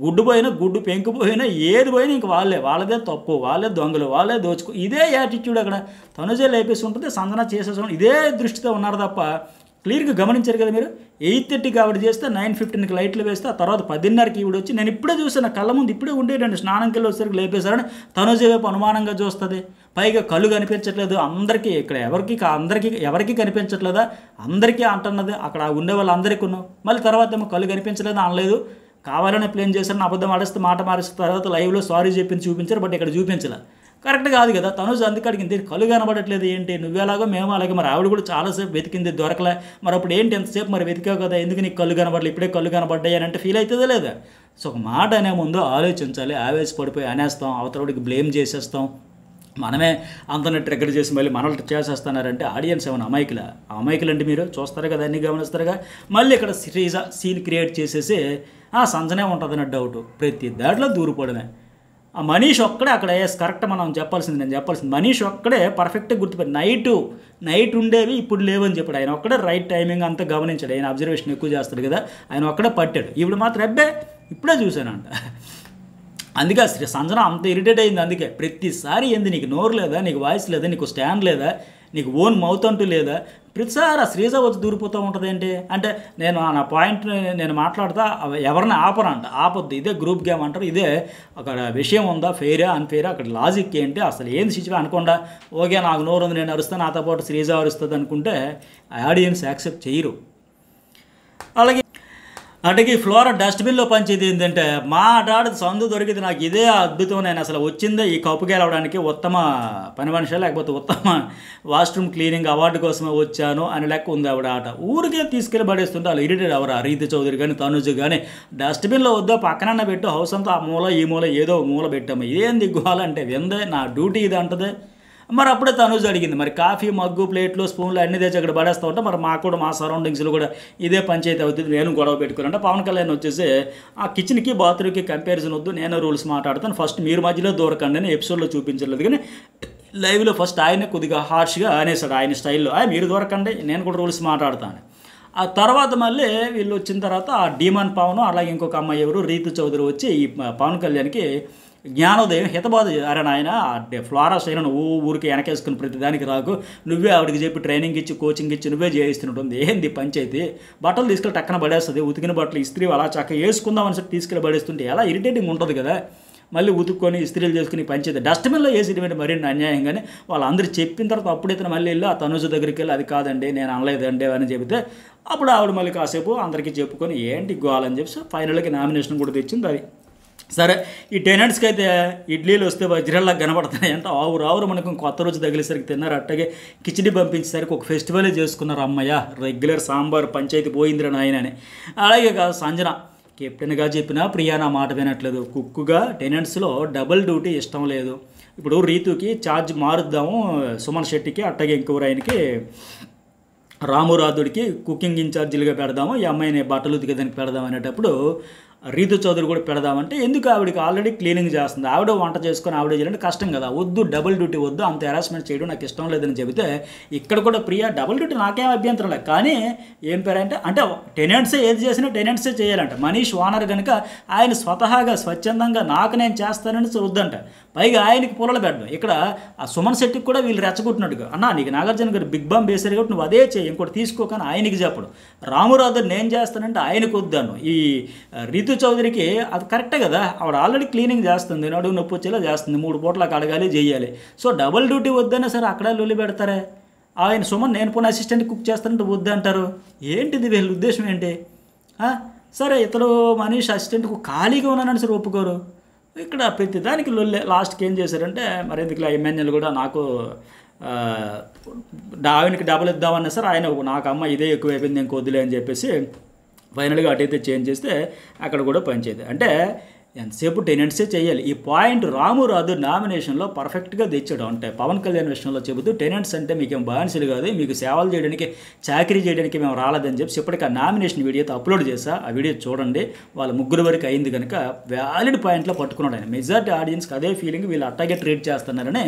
గుడ్డు పోయినా గుడ్డు పెంకుపోయినా ఏది పోయినా ఇంక వాళ్ళదే తప్పు, వాళ్ళే దొంగలు, వాళ్ళే దోచుకో, ఇదే యాటిట్యూడ్ అక్కడ. తనుజే లేపేసి ఉంటుంది, సంజన చేసేసి ఇదే దృష్టితో ఉన్నారు తప్ప క్లియర్గా గమనించారు కదా మీరు. 8:30కి ఆవిడ చేస్తే 9:15కి లైట్లు వేస్తే ఆ తర్వాత 10:30కి ఈవిడ వచ్చి నేను ఇప్పుడే చూసాను, నా కళ్ళ ముందు ఇప్పుడే ఉండేటండి స్నానంకి వెళ్ళి వచ్చేసరికి లేపేశారని తనుజ వైపు అనుమానంగా చూస్తుంది. పైగా కళ్ళు కనిపించట్లేదు అందరికీ, ఇక్కడ ఎవరికి కనిపించట్లేదా, అందరికీ అంటున్నది. అక్కడ ఉండే వాళ్ళందరికీ ఉన్నాం. మళ్ళీ తర్వాత ఏమో కళ్ళు కనిపించలేదు అనలేదు, కావాలని ప్లేన్ చేశారని అబద్ధం ఆడేస్తే మాట మారేస్తే తర్వాత లైవ్లో సారీ చెప్పింది చూపించారు, బట్ ఇక్కడ చూపించలే. కరెక్ట్ కాదు కదా. తనుజ అందుకు అడిగింది కళ్ళు కనబడట్లేదు ఏంటి, నువ్వేలాగో మేము అలాగే. మరి ఆవిడ కూడా చాలాసేపు వెతికింది, దొరకలే. మరి అప్పుడు ఏంటి ఎంతసేపు మరి వెతికావు కదా, ఎందుకు నీకు కళ్ళు కనబడలేదు, ఇప్పుడే కళ్ళు కనబడ్డాయి అని అంటే ఫీల్ అవుతుందా లేదా? సో ఒక మాట అనే ముందు ఆలోచించాలి. ఆవేశపడిపోయి అనేస్తాం, అవతలడికి బ్లేమ్ చేసేస్తాం, మనమే అందరిని ట్రిగ్గర్ చేసి మళ్ళీ మనల్ని చేసేస్తున్నారంటే ఆడియన్స్ ఏమైనా అమాయకులు అంటే మీరు చూస్తారు కదా, అన్నీ గమనిస్తారుగా. మళ్ళీ ఇక్కడ శ్రీజ సీన్ క్రియేట్ చేసేసి సంజనే ఉంటుందన్న డౌట్, ప్రతి దాంట్లో దూరిపోవడమే. ఆ మనీష్ ఒక్కడే అక్కడ కరెక్ట్ నేను చెప్పాల్సింది మనీష్ ఒక్కడే పర్ఫెక్ట్గా గుర్తుపెట్టి నైట్ ఉండేవి ఇప్పుడు లేవని చెప్పాడు. ఆయన ఒక్కడే రైట్ టైమింగ్ అంతా గమనించాడు, ఆయన అబ్జర్వేషన్ ఎక్కువ చేస్తాడు కదా, ఆయన ఒక్కడే పట్టాడు. ఇప్పుడు మాత్రం అబ్బే ఇప్పుడే చూశానంట. అందుకే సంజన అంత ఇరిటేట్ అయింది. అందుకే ప్రతిసారి ఏంది, నీకు నోరు లేదా, నీకు వాయిస్ లేదా, నీకు స్టాండ్ లేదా, నీకు ఓన్ మౌత్ అంటూ లేదా, ప్రతిసారి ఆ శ్రీజ వచ్చి దూరిపోతూ ఉంటుంది ఏంటి అంటే, నేను నా పాయింట్ నేను మాట్లాడతా ఎవరిని ఆపొద్దు, ఇదే గ్రూప్ గేమ్ అంటారు, ఇదే అక్కడ విషయం ఉందా, ఫెయిరా అన్ఫెయిరా, అక్కడ లాజిక్ ఏంటి, అసలు ఏంది సిచ్యువేషన్ అనుకోండా ఓకే నాకు నోరు ఉంది నేను అరుస్తాను, నాతో పాటు శ్రీజ అరుస్తుంది అనుకుంటే ఆడియన్స్ యాక్సెప్ట్ చేయరు. అలాగే ఫ్లోరా డస్ట్బిన్లో పంచేది ఏంటంటే మాట్లాడదు సందు దొరికింది, నాకు ఇదే అద్భుతం, నేను అసలు వచ్చిందే ఈ కప్పు గెలవడానికి ఉత్తమ పని మనిషి లేకపోతే ఉత్తమ వాష్రూమ్ క్లీనింగ్ అవార్డు కోసమే వచ్చాను అని లెక్క ఉంది ఆవిడ ఆట. ఊరికే తీసుకెళ్ళి పడేస్తుంటే వాళ్ళు ఇరిటేట్ ఎవరు, రీతి చౌదరి కానీ తనుజు కానీ, డస్ట్బిన్లో వద్దో పక్కనన్న పెట్టు, హౌస్ అంతా ఆ మూల ఈ మూల ఏదో మూల పెట్టాము, ఇదేం దిగ్గుహాలంటే విందే నా డ్యూటీ ఇది అంటది. మరి అప్పుడే తనుజు అడిగింది, మరి కాఫీ మగ్గు ప్లేట్లు స్పూన్లు అన్నీ తెచ్చి అక్కడ పడేస్తూ ఉంటే మరి మాకు కూడా మా సరౌండింగ్స్లో కూడా ఇదే పంచాయతీ అవుతుంది, నేను గొడవ పెట్టుకోవాలంటే పవన్ కళ్యాణ్ వచ్చేసి ఆ కిచెన్కి బాత్రూమ్కి కంపారిజన్ వద్దు, నేను రూల్స్ మాట్లాడతాను, ఫస్ట్ మీరు మధ్యలో దూరకండి అని ఎపిసోడ్లో చూపించలేదు. కానీ లైవ్లో ఫస్ట్ ఆయనే కొద్దిగా హార్ష్గా అనేసాడు ఆయన స్టైల్లో, మీరు దూరకండి నేను కూడా రూల్స్ మాట్లాడతాను. ఆ తర్వాత మళ్ళీ వీళ్ళు వచ్చిన తర్వాత ఆ డీమన్ పవన్ అలాగే ఇంకొక అమ్మాయి ఎవరు రీతు చౌదరి వచ్చి ఈ పవన్ కళ్యాణ్కి జ్ఞానోదయం హితబాధ. అరే నాయన ఫ్లోరా శైలిని ఊరికి వెనకేసుకుని ప్రతిదానికి రాకు, నువ్వే ఆవిడకి చెప్పి ట్రైనింగ్ ఇచ్చి కోచింగ్ ఇచ్చి నువ్వే చేయిస్తుంటుంది, ఏంది పంచాయతీ, బట్టలు తీసుకెళ్ళి టక్కన పడేస్తుంది, ఉతికిన బట్టలు ఇస్త్రీ అలా చక్క వేసుకుందామని చెప్పి తీసుకెళ్ళి పడేస్తుంటే ఎలా ఇరిటేటింగ్ ఉంటుంది కదా. మళ్ళీ ఉతుక్కొని ఇస్త్రీలు చేసుకుని పంచాయతీ డస్ట్బిన్లో వేసేటువంటి మరిన్ని అన్యాయంగానే వాళ్ళందరూ చెప్పిన తర్వాత అప్పుడైతే మళ్ళీ వెళ్ళి ఆ తనుజ దగ్గరికి వెళ్ళి అది కాదండి నేను అనలేదండి అని చెబితే అప్పుడు ఆవిడ మళ్ళీ కాసేపు అందరికీ చెప్పుకొని ఏంటి గోవాలని చెప్పి ఫైనల్కి నామినేషన్ కూడా తెచ్చింది. అది సరే. ఈ టెనెంట్స్కి అయితే ఇడ్లీలు వస్తే వజ్రాల్లా కనబడుతున్నాయి అంటే ఆవురు మనకు కొత్త రోజు తగిలేసరికి తిన్నారు. అట్టగే కిచిడి పంపించేసరికి ఒక ఫెస్టివలే చేసుకున్నారు. అమ్మయ్య రెగ్యులర్ సాంబార్ పంచాయతీ పోయిందిరా నాయన అని. అలాగే కాదు సంజన కెప్టెన్గా చెప్పినా ప్రియా నా మాట వినట్లేదు, కుక్కుగా టెనెంట్స్లో డబుల్ డ్యూటీ ఇష్టం లేదు. ఇప్పుడు రీతుకి ఛార్జ్ మారుద్దాము, సుమన్ శెట్టికి అట్టగే ఇంకొకరు ఆయనకి రామురాధుడికి కుకింగ్ ఇన్ఛార్జీలుగా పెడదాము, ఈ అమ్మాయిని బట్టలు ఉతికేదానికి పెడదాం అనేటప్పుడు రీతు చౌదరి కూడా పెడదామంటే ఎందుకు ఆవిడకి ఆల్రెడీ క్లీనింగ్ చేస్తుంది, ఆవిడ వంట చేసుకొని ఆవిడ చేయాలంటే కష్టం కదా, వద్దు డబుల్ డ్యూటీ వద్దు, అంత హెరాస్మెంట్ చేయడం నాకు ఇష్టం లేదని చెబితే ఇక్కడ కూడా ప్రియా డబుల్ డ్యూటీ నాకేం అభ్యంతరం లేదు, కానీ ఏం పేరంటే అంటే టెనెంట్సే ఏది చేసినా టెనెంట్సే చేయాలంట. మనీష్ ఓనర్ కనుక ఆయన స్వతహాగా స్వచ్ఛందంగా నాకు నేను చేస్తానని వద్దంట, పైగా ఆయనకి పొలలు పెట్టడం. ఇక్కడ ఆ సుమన్ శెట్టికి కూడా వీళ్ళు రెచ్చగొట్టినట్టుగా, అన్నా నీకు నాగార్జున గారు బిగ్ బాంబ్ వేసారు కాబట్టి నువ్వు అదే చేయి, ఇంకోటి తీసుకోకని ఆయనకి చెప్పడం. రామురాధు నేను చేస్తానంటే ఆయనకు వద్దాను. ఈ రీతు చౌదరికి అది కరెక్టే కదా, ఆవిడ ఆల్రెడీ క్లీనింగ్ చేస్తుంది, నడుము నొప్పి వచ్చేలా చేస్తుంది, 3 పూటలకు అడగాలి చేయాలి. సో డబుల్ డ్యూటీ వద్దనే సరే అక్కడ లొల్లి పెడతారే. ఆయన సుమన్ నేను పోనీ అసిస్టెంట్ కుక్ చేస్తానంటే వద్దంటారు. ఏంటిది వీళ్ళ ఉద్దేశం ఏంటి? సరే ఇతడు మనీష్ అసిస్టెంట్కు ఖాళీగా ఉన్నానని సరే ఒప్పుకోరు. ఇక్కడ ప్రతి దానికి లొల్లే. లాస్ట్కి ఏం చేశారంటే మరి ఎందుకు ఎమ్మెన్యేలు కూడా నాకు ఆయనకి డబుల్ ఇద్దామన్నా సార్ ఆయన నాకు అమ్మ ఇదే ఎక్కువైపోయింది నేను కొద్దులే అని చెప్పేసి ఫైనల్గా అటైతే చేంజ్ చేస్తే అక్కడ కూడా పనిచేయదు. అంటే ఎంతసేపు టెనెంట్సే చేయాలి. ఈ పాయింట్ రామురాధు నామినేషన్లో పర్ఫెక్ట్గా తెచ్చాడు. అంటే పవన్ కళ్యాణ్ విషయంలో చెబుతూ టెనెంట్స్ అంటే మీకేం బానిసలు కాదు, మీకు సేవలు చేయడానికి చాకరీ చేయడానికి మేము రాలేదని చెప్పి ఇప్పటికీ ఆ నామినేషన్ వీడియోతో అప్లోడ్ చేశా, ఆ వీడియో చూడండి. వాళ్ళ ముగ్గురు వరకు అయింది కనుక వ్యాలిడ్ పాయింట్లో పట్టుకున్నాడు ఆయన. మెజారిటీ ఆడియన్స్కి అదే ఫీలింగ్, వీళ్ళు అట్టాగే ట్రీట్ చేస్తున్నారని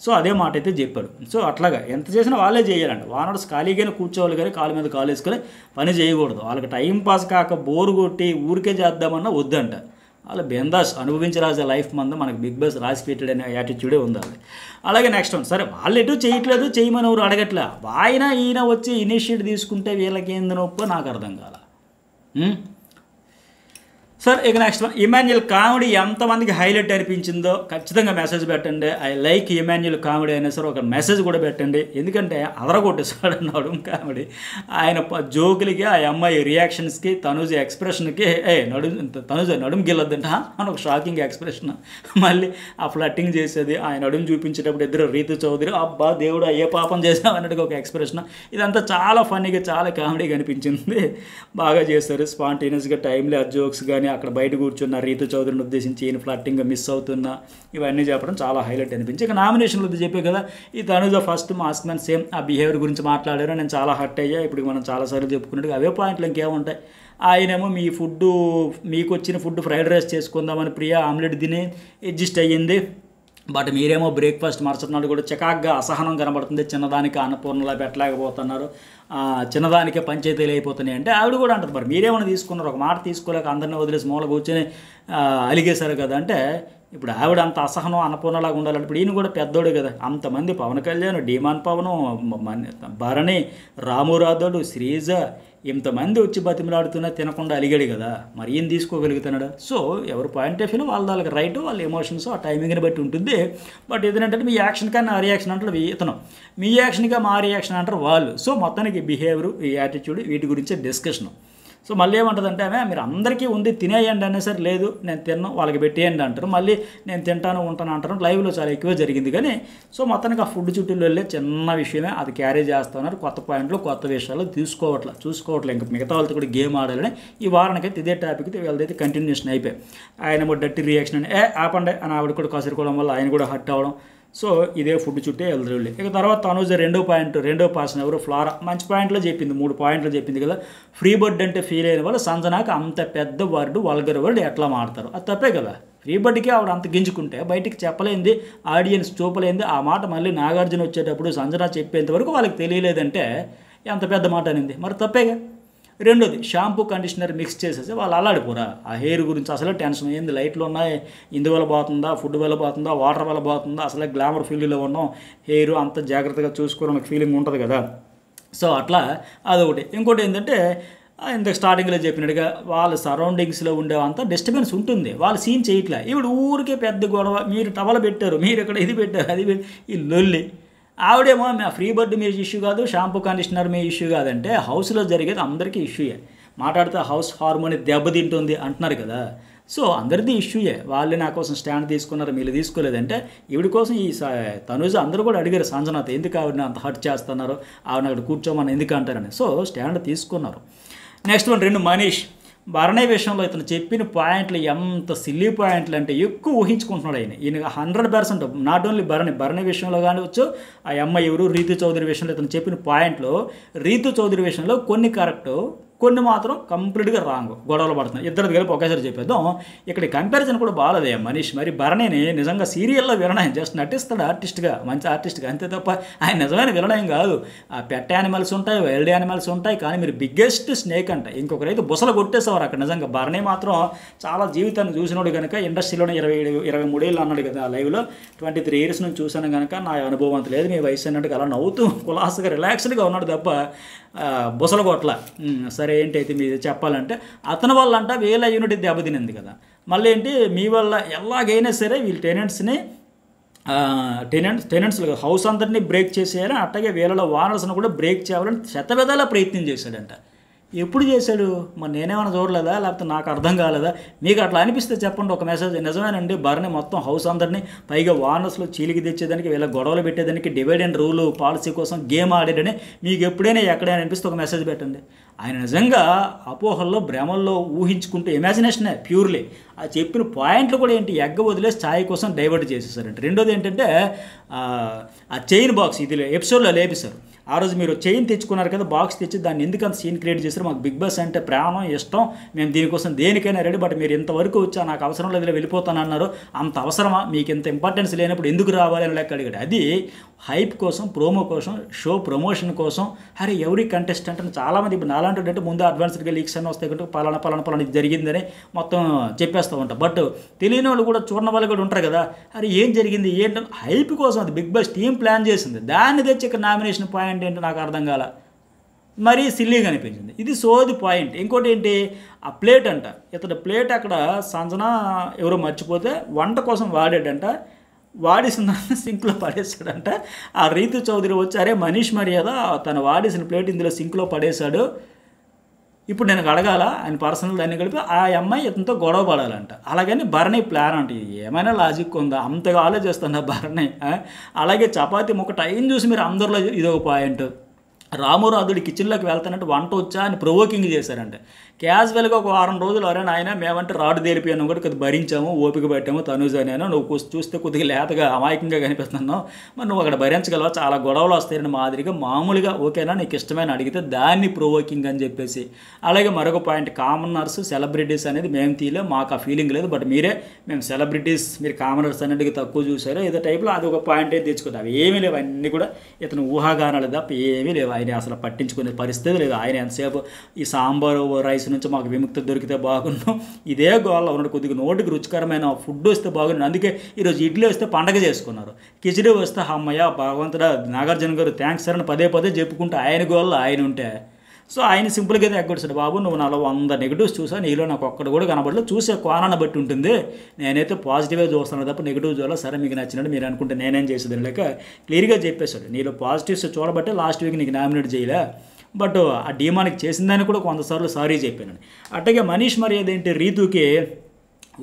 సో అదే మాట అయితే చెప్పాడు. సో అట్లాగా ఎంత చేసినా వాళ్ళే చేయాలంట. వానర్స్ ఖాళీగానే కూర్చోవాలి కానీ కాలు మీద కాలు వేసుకొని పని చేయకూడదు. వాళ్ళకి టైం పాస్ కాక బోరు కొట్టి ఊరికే చేద్దామన్నా వద్దంట. అలా బిందాస్ అనుభవించి రాసే లైఫ్ మంది మనకు బిగ్ బాస్ రాసి పెట్టాడు అనే యాటిట్యూడే ఉండాలి. అలాగే నెక్స్ట్ వన్, సరే వాళ్ళు ఎటు చేయట్లేదు, చేయమని ఎవరు అడగట్లే, ఈయన వచ్చి ఇనిషియేటివ్ తీసుకుంటే వీళ్ళకి ఏంది నొప్పో నాకు అర్థం కాల. సార్ ఇక నెక్స్ట్ వన్, ఇమాన్యుయల్ కామెడీ ఎంతమందికి హైలైట్ అనిపించిందో ఖచ్చితంగా మెసేజ్ పెట్టండి. ఐ లైక్ ఇమాన్యుయల్ కామెడీ అయినా సరే ఒక మెసేజ్ కూడా పెట్టండి. ఎందుకంటే అదరగొట్టేసాడు నడుము కామెడీ. ఆయన జోకులకి, ఆ అమ్మాయి రియాక్షన్స్కి, తనుజ ఎక్స్ప్రెషన్కి తనుజ నడుము గిల్లొద్దంట అని ఒక షాకింగ్ ఎక్స్ప్రెషన్. మళ్ళీ ఆ ఫ్లట్టింగ్ చేసేది, ఆయన నడుము చూపించేటప్పుడు ఇద్దరు రీతు చౌదరి అబ్బా దేవుడు ఏ పాపం చేసాం అన్నట్టుగా ఒక ఎక్స్ప్రెషన్. ఇదంతా చాలా ఫన్నీగా చాలా కామెడీగా అనిపించింది. బాగా చేస్తారు. స్పాంటేనియస్గా టైంలీ ఆ జోక్స్ కానీ అక్కడ బయట కూర్చున్న రీతు చౌదరిని ఉద్దేశించి ఈయన ఫ్లట్టింగ్గా మిస్ అవుతున్నా ఇవన్నీ చెప్పడం చాలా హైలైట్ అనిపించి. ఇక నామినేషన్లో చెప్పే కదా ఈ Tanuja first mask man same ఆ బిహేవియర్ గురించి మాట్లాడారు. నేను చాలా హర్ట్ అయ్యా. ఇప్పుడు మనం చాలాసార్లు చెప్పుకున్నట్టుగా అవే పాయింట్లు ఇంకేముంటాయి. ఆయనేమో మీ ఫుడ్ మీకు వచ్చిన ఫుడ్ ఫ్రైడ్ రైస్ చేసుకుందామని ప్రియా ఆమ్లెట్ తిని అడ్జస్ట్ అయ్యింది. బట్ మీరేమో బ్రేక్ఫాస్ట్ మరుసటి నాడు కూడా చికాగ్గా అసహనం కనబడుతుంది, చిన్నదానికి అన్నపూర్ణలా పెట్టలేకపోతున్నారు, చిన్నదానికే పంచాయతీలు అయిపోతున్నాయి అంటే ఆవిడ కూడా అంటుంది మరి మీరేమైనా తీసుకున్నారు, ఒక మాట తీసుకోలేక అందరినీ వదిలేసి మూల కూర్చొని అలిగేశారు కదా అంటే ఇప్పుడు ఆవిడ అంత అసహనం అన్నపూర్ణలాగా ఉండాలంటే ఇప్పుడు ఈయన కూడా పెద్దోడు కదా, అంతమంది పవన్ కళ్యాణ్, డిమాన్ పవన్, భరణి, రామురాధుడు, శ్రీజ ఇంతమంది వచ్చి బతిమలాడుతున్నా తినకుండా అలిగాడు కదా, మరి ఈయన తీసుకోగలుగుతున్నాడు. సో ఎవరి పాయింట్ ఆఫ్ వ్యూలో వాళ్ళకి రైట్, వాళ్ళ ఎమోషన్స్ ఆ టైమింగ్ని బట్టి ఉంటుంది. బట్ ఏదంటే మీ యాక్షన్ కానీ నా రియాక్షన్ అంటారు ఇతను, మీ యాక్షన్గా మా రియాక్షన్ అంటారు వాళ్ళు. సో మొత్తానికి బిహేవియర్, ఈ యాటిట్యూడ్ వీటి గురించే డిస్కషన్. సో మళ్ళీ ఏమంటుందంటే ఆమె మీరు అందరికీ ఉంది తినేయండి అనే సరే లేదు నేను తిన్నాను వాళ్ళకి పెట్టేయండి అంటారు, మళ్ళీ నేను తింటాను ఉంటాను అంటారు. లైవ్లో చాలా ఎక్కువ జరిగింది. కానీ సో మొత్తానికి ఆ ఫుడ్ చుట్టూలో వెళ్ళే చిన్న విషయమే అది క్యారీ చేస్తున్నారు. కొత్త పాయింట్లు కొత్త విషయాలు చూసుకోవట్లే ఇంకా మిగతా వాళ్ళతో కూడా గేమ్ ఆడాలని ఈ వారానికైతే ఇదే టాపిక్ వీళ్ళదైతే కంటిన్యూషన్ అయిపోయి ఆయన డట్టి రియాక్షన్ అని ఆపండి అని ఆవిడ కూడా కసురుకోవడం వల్ల ఆయన కూడా హర్ట్ అవ్వడం. సో ఇదే ఫుడ్ చుట్టే వెళ్తారు. ఇక తర్వాత తనుజ రెండో పర్సన్ ఎవరు ఫ్లారా మంచి పాయింట్లో చెప్పింది, 3 పాయింట్లు చెప్పింది కదా. ఫ్రీ బర్డ్ అంటే ఫీల్ అయిన వాళ్ళు సంజనాకి అంత పెద్ద వర్డ్ వల్గర్ వర్డ్ ఎట్లా మాడతారు, అది తప్పే కదా. ఫ్రీ బర్డ్కి ఆవిడ అంత గింజుకుంటే బయటికి చెప్పలేంది, ఆడియన్స్ చూపలేంది ఆ మాట మళ్ళీ నాగార్జున వచ్చేటప్పుడు సంజన చెప్పేంత వరకు వాళ్ళకి తెలియలేదంటే ఎంత పెద్ద మాట అనింది, మరి తప్పేగా. రెండోది షాంపూ కండిషనర్ మిక్స్ చేసేసి వాళ్ళు అల్లాడిపోరా ఆ హెయిర్ గురించి అసలే టెన్షన్ ఏంది, లైట్లు ఉన్నాయి ఇందువల్ల పోతుందా, ఫుడ్ వల్ల పోతుందా, వాటర్ వల్ల పోతుందా, అసలే గ్లామర్ ఫీల్డ్లో ఉన్నాం, హెయిర్ అంత జాగ్రత్తగా చూసుకోవడానికి ఫీలింగ్ ఉంటుంది కదా. సో అట్లా అదొకటి. ఇంకోటి ఏంటంటే ఇంత స్టార్టింగ్లో చెప్పినట్టుగా వాళ్ళ సరౌండింగ్స్లో ఉండేవంతా డిస్టర్బెన్స్ ఉంటుంది, వాళ్ళు సీన్ చేయట్లే. ఇప్పుడు ఊరికే పెద్ద గొడవ, మీరు టవల్ పెట్టారు, మీరు ఇక్కడ ఇది పెట్టారు, అది ఈ లొల్లి. ఆవిడేమో మా ఫ్రీ బర్డ్ మీ ఇష్యూ కాదు, షాంపూ కండిషనర్ మీ ఇష్యూ కాదంటే హౌస్లో జరిగేది అందరికీ ఇష్యూయే. మాట్లాడితే హౌస్ హార్మోని దెబ్బతింటుంది అంటున్నారు కదా. సో అందరిది ఇష్యూయే. వాళ్ళే నా కోసం స్టాండ్ తీసుకున్నారు, మీరు తీసుకోలేదంటే ఈవిడ కోసం ఈ తనుజ అందరూ కూడా అడిగారు సంజనాథ్ ఎందుకు ఆవిడని అంత హర్ట్ చేస్తున్నారు, ఆవిడ అక్కడ కూర్చోమని ఎందుకు అంటారని. సో స్టాండ్ తీసుకున్నారు. నెక్స్ట్ వన్ 2 మనీష్ భరణి విషయంలో ఇతను చెప్పిన పాయింట్లు ఎంత సిల్లీ పాయింట్లు అంటే ఎక్కువ ఊహించుకుంటున్నాడు ఈయన 100%. నాట్ ఓన్లీ భరణి విషయంలో కానివచ్చు, ఆ అమ్మాయి ఎవరు రీతు చౌదరి విషయంలో ఇతను చెప్పిన పాయింట్లో రీతు చౌదరి విషయంలో కొన్ని కరెక్ట్ కొన్ని మాత్రం కంప్లీట్గా రాంగ్, గొడవలు పడుతున్నాయి. ఇద్దరు కలిపి ఒకేసారి చెప్పేద్దాం. ఇక్కడ కంపారిజన్ కూడా బాగాలేదే మనీష్. మరి భరణిని నిజంగా సీరియల్లో విలన్, జస్ట్ నటిస్తాడు ఆర్టిస్ట్గా, మంచి ఆర్టిస్ట్గా, అంతే తప్ప ఆయన నిజమైన విలన్ ఏం కాదు. ఆ పెట్ యానిమల్స్ ఉంటాయి, వైల్డ్ యానిమల్స్ ఉంటాయి, కానీ మీరు బిగ్గెస్ట్ స్నేక్ అంట. ఇంకొకరైతే బుసలు కొట్టేసేవారు అక్కడ. నిజంగా భరణి మాత్రం చాలా జీవితాన్ని చూసినోడు కనుక, ఇండస్ట్రీలోనే 23 ఏళ్ళు అన్నాడు కదా లైవ్లో, 23 ఇయర్స్ నుంచి చూశాను కనుక నా అనుభవం అంత లేదు, మీ వయసు అన్నట్టుగా అలా నవ్వుతూ కులాసగా రిలాక్స్డ్గా ఉన్నాడు తప్ప బుసలు కొట్ల. సరే ఏంటైతే మీరు చెప్పాలంటే అతని వల్ల అంట వీళ్ళ యూనిటీ దెబ్బతినింది కదా. మళ్ళీ ఏంటి మీ వల్ల ఎలాగైనా సరే వీళ్ళు టెనెంట్స్ హౌస్ అందరినీ బ్రేక్ చేసేయాలని, అట్లాగే వీళ్ళలో ఓనర్స్ని కూడా బ్రేక్ చేయాలని శతవిధాల ప్రయత్నం చేశాడంట. ఎప్పుడు చేశాడు మరి? నేనేమైనా చూడలేదా, లేకపోతే నాకు అర్థం కాలేదా? మీకు అట్లా అనిపిస్తే చెప్పండి ఒక మెసేజ్. నిజమేనండి, భరణి మొత్తం హౌస్ అందరినీ, పైగా వానర్స్లో చీలికి తెచ్చేదానికి, వీళ్ళ గొడవలు పెట్టేదానికి, డివైడ్ అండ్ రూల్ పాలసీ కోసం గేమ్ ఆడాడని మీకు ఎప్పుడైనా ఎక్కడైనా అనిపిస్తే ఒక మెసేజ్ పెట్టండి. ఆయన నిజంగా అపోహల్లో భ్రమల్లో ఊహించుకుంటూ, ఇమాజినేషనే ప్యూర్లీ. ఆ చెప్పిన పాయింట్లు కూడా ఏంటి, ఎగ్గ వదిలేసి ఛాయ్ కోసం డైవర్ట్ చేసేసారంట. రెండోది ఏంటంటే ఆ చైన్ బాక్స్ ఇది ఎపిసోడ్లో లేపేశారు. ఆ రోజు మీరు చైన్ తెచ్చుకున్నారు కదా, బాక్స్ తెచ్చి దాన్ని ఎందుకు అంత సీన్ క్రియేట్ చేశారు? మాకు బిగ్ బాస్ అంటే ప్రాణం, ఇష్టం, మేము దీనికోసం దేనికైనా రెడీ, బట్ మీరు ఇంతవరకు వచ్చా నాకు అవసరం లేదు వెళ్ళిపోతానన్నారు. అంత అవసరమా మీకు? ఇంత ఇంపార్టెన్స్ లేనప్పుడు ఎందుకు రావాలి అని లెక్క అడిగాడు. అది హైప్ కోసం, ప్రోమో కోసం, షో ప్రమోషన్ కోసం. అరే ఎవరి కంటెస్టెంట్ అని చాలామంది ఇప్పుడు నాలాంటి అంటే ముందు అడ్వాన్స్డ్గా లీక్స్ అని వస్తాయి కంటే పలానా ఇది జరిగిందని మొత్తం చెప్పేస్తూ ఉంటాం. బట్ తెలియని వాళ్ళు కూడా, చూడని వాళ్ళు కూడా ఉంటారు కదా, అరే ఏం జరిగింది ఏంటని హైప్ కోసం అది బిగ్ బాస్ టీం ప్లాన్ చేసింది. దాన్ని తెచ్చి ఇక్కడ నామినేషన్ పాయింట్ ఏంటో నాకు అర్థం కాల, మరీ సిల్లీగా అనిపించింది. ఇది సోది పాయింట్. ఇంకోటి ఏంటి, ఆ ప్లేట్ అంట, ఇతడు ప్లేట్ అక్కడ సంజన ఎవరో మర్చిపోతే వంట కోసం వాడాడంట, వాడేసిన సింక్లో పడేసాడంట. ఆ రీతు చౌదరి వచ్చి అరే మనీష్ మర్యాద తను వాడేసిన ప్లేట్ ఇందులో సింక్లో పడేశాడు, ఇప్పుడు నేను అడగాల ఆయన పర్సనల్ దాన్ని కలిపి ఆ అమ్మాయి ఇతనితో గొడవ పడాలంట. అలాగని భరణి ప్లాన్ అంటే ఏమైనా లాజిక్ ఉందా? అంతగా ఆలోచిస్తున్నా భరణి. అలాగే చపాతీ ముక్క టైం చూసి మీరు అందరిలో ఇదొక పాయింట్. రామురాధుడి కిచెన్లోకి వెళ్తానంటే వంట వచ్చా అని ప్రొవోకింగ్ చేశారంటే. క్యాజువల్గా ఒక వారం రోజులు అరే ఆయన మేమంటే రాడు తేలిపోయాను కూడా కొద్దిగా భరించాము, ఓపిక పెట్టాము, తనుజ నేను నువ్వు చూస్తే కొద్దిగా లేతగా అమాయకంగా కనిపిస్తున్నావు, మరి నువ్వు అక్కడ భరించగలవా, చాలా గొడవలు వస్తాయని మాదిరిగా మామూలుగా ఓకేనా నీకు ఇష్టమైన అడిగితే దాన్ని ప్రొవోకింగ్ అని చెప్పేసి. అలాగే మరొక పాయింట్, కామనర్స్ సెలబ్రిటీస్ అనేది మేము తీయలే, మాకు ఆ ఫీలింగ్ లేదు, బట్ మేము సెలబ్రిటీస్ మీరు కామనర్స్ అనేది తక్కువ చూసారో ఏదో టైప్లో అది ఒక పాయింట్ అయితే తెచ్చుకుంది. అవి ఏమీ లేవు, అన్నీ కూడా ఇతను ఊహాగానాలు తప్ప ఏమీ లేవు. ఆయన అసలు పట్టించుకునే పరిస్థితి లేదు. ఆయన ఎంతసేపు ఈ సాంబారు రైస్ నుంచి మాకు విముక్తి దొరికితే బాగున్నాం, ఇదే గోల్లో ఉన్నాడు. కొద్దిగా నోటికి రుచికరమైన ఫుడ్ వస్తే బాగున్నాడు. అందుకే ఈరోజు ఇడ్లీ వస్తే పండగ చేసుకున్నారు, కిచిడి వస్తే అమ్మయ్య భగవంతుడా నాగార్జున గారు థ్యాంక్స్ సార్ అని పదే చెప్పుకుంటూ ఆయన గోల్లో ఆయన ఉంటే, సో ఆయన సింపుల్గా అయితే ఎగ్గొచ్చాడు. బాబు నువ్వు నాలో 100 నెగిటివ్స్ చూసా, నీలో నాకు ఒక్కడు కూడా కనబడలేదు, చూసే కోణాన్ని బట్టి ఉంటుంది, నేనైతే పాజిటివ్గా చూస్తున్నాను తప్ప నెగిటివ్ చూడాలి. సరే మీకు నచ్చినట్టు మీరు అనుకుంటే నేనేం చేసేది లేక క్లియర్గా చెప్పేశాడు. నీలో పాజిటివ్స్ చూడబట్టే లాస్ట్ వీక్ నీకు నామినేట్ చేయలే, బట్ ఆ డీమానికి చేసిందని కూడా కొంతసార్లు సారీ చెప్పాను. అట్లాగే మనీష్ మర్యాద ఏంటి, రీతుకి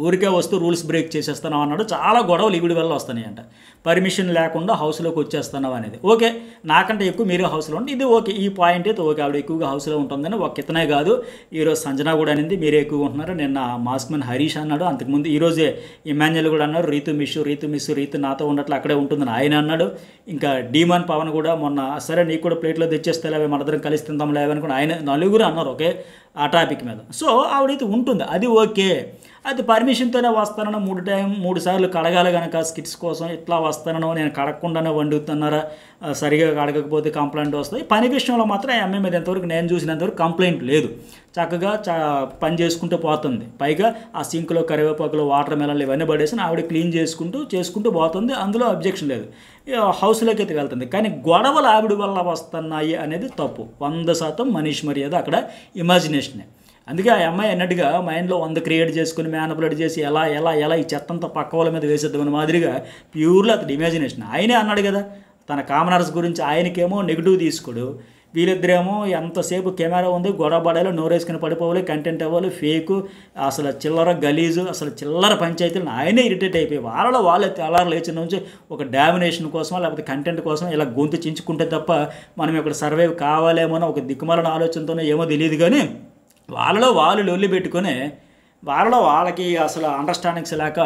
ఊరికే వస్తూ రూల్స్ బ్రేక్ చేసేస్తున్నావు అన్నాడు. చాలా గొడవలు ఈవిడి వల్ల వస్తున్నాయంట, పర్మిషన్ లేకుండా హౌస్లోకి వచ్చేస్తున్నావు అనేది. ఓకే, నాకంటే ఎక్కువ మీరే హౌస్లో ఉంటే ఇది ఓకే, ఈ పాయింట్ అయితే ఓకే, ఆవిడ ఎక్కువగా హౌస్లో ఉంటుందని ఒక ఇతనే కాదు, ఈరోజు సంజన కూడా అనింది మీరే ఎక్కువగా ఉంటున్నారు. నిన్న మాస్క్మెన్ హరీష్ అన్నాడు, అంతకుముందు ఈరోజే ఇమాన్యుల్ కూడా అన్నారు రీతు మిస్ నాతో ఉన్నట్లు అక్కడే ఉంటుందని ఆయన అన్నాడు. ఇంకా డీమాన్ పవన్ కూడా మొన్న సరే నీకు కూడా ప్లేట్లో తెచ్చేస్తే లేవే మనందరం కలిసి తిందాం లేవని కూడా ఆయన నలుగురు అన్నారు ఓకే ఆ టాపిక్ మీద. సో ఆవిడైతే ఉంటుంది, అది ఓకే. అది పర్మిషన్తోనే వస్తానని 3 సార్లు కడగాలి కనుక స్కిట్స్ కోసం ఇట్లా వస్తానో నేను కడగకుండానే వండుతున్నారా, సరిగా కడగకపోతే కంప్లైంట్ వస్తాయి. పని విషయంలో మాత్రం ఆ అమ్మాయి మీద ఎంతవరకు నేను చూసినంతవరకు కంప్లైంట్ లేదు, చక్కగా పని చేసుకుంటూ పోతుంది. పైగా ఆ సింక్లో కరివేపాకులో వాటర్ మెలన్లు ఇవన్నీ పడేసి ఆవిడ క్లీన్ చేసుకుంటూ పోతుంది, అందులో అబ్జెక్షన్ లేదు, హౌస్లోకి అయితే వెళ్తుంది. కానీ గొడవలు ఆవిడ వల్ల వస్తున్నాయి అనేది తప్పు, 100% మనీష్ మర్యాద అక్కడ ఇమాజినేషనే. అందుకే ఆ అమ్మాయి అన్నట్టుగా మైండ్లో 100 క్రియేట్ చేసుకుని మ్యానిపులేట్ చేసి ఎలా ఈ చెత్తంతా పక్క వాళ్ళ మీద వేసేద్దామని మాదిరిగా ప్యూర్లీ అతడు ఇమాజినేషన్. ఆయనే అన్నాడు కదా తన కామనర్స్ గురించి, ఆయనకేమో నెగిటివ్ తీసుకోడు, వీళ్ళిద్దరేమో ఎంతసేపు కెమెరా ఉంది గొడవ పడాలి, నోరేసుకుని పడిపోవాలి, కంటెంట్ అవ్వాలి, ఫేకు, అసలు చిల్లర గలీజు, అసలు చిల్లర పంచాయతీలను ఆయనే ఇరిటేట్ అయిపోయి వాళ్ళే తెల్లారు లేచిన నుంచి ఒక డామినేషన్ కోసం లేకపోతే కంటెంట్ కోసం ఇలా గొంతు చించుకుంటే తప్ప మనం ఇక్కడ సర్వైవ్ కావాలేమో అని ఒక దిక్కుమాలిన ఆలోచనతోనే ఏమో తెలియదు. కానీ వాళ్ళు లొల్లి పెట్టుకొని వాళ్ళకి అసలు అండర్స్టాండింగ్స్ లేక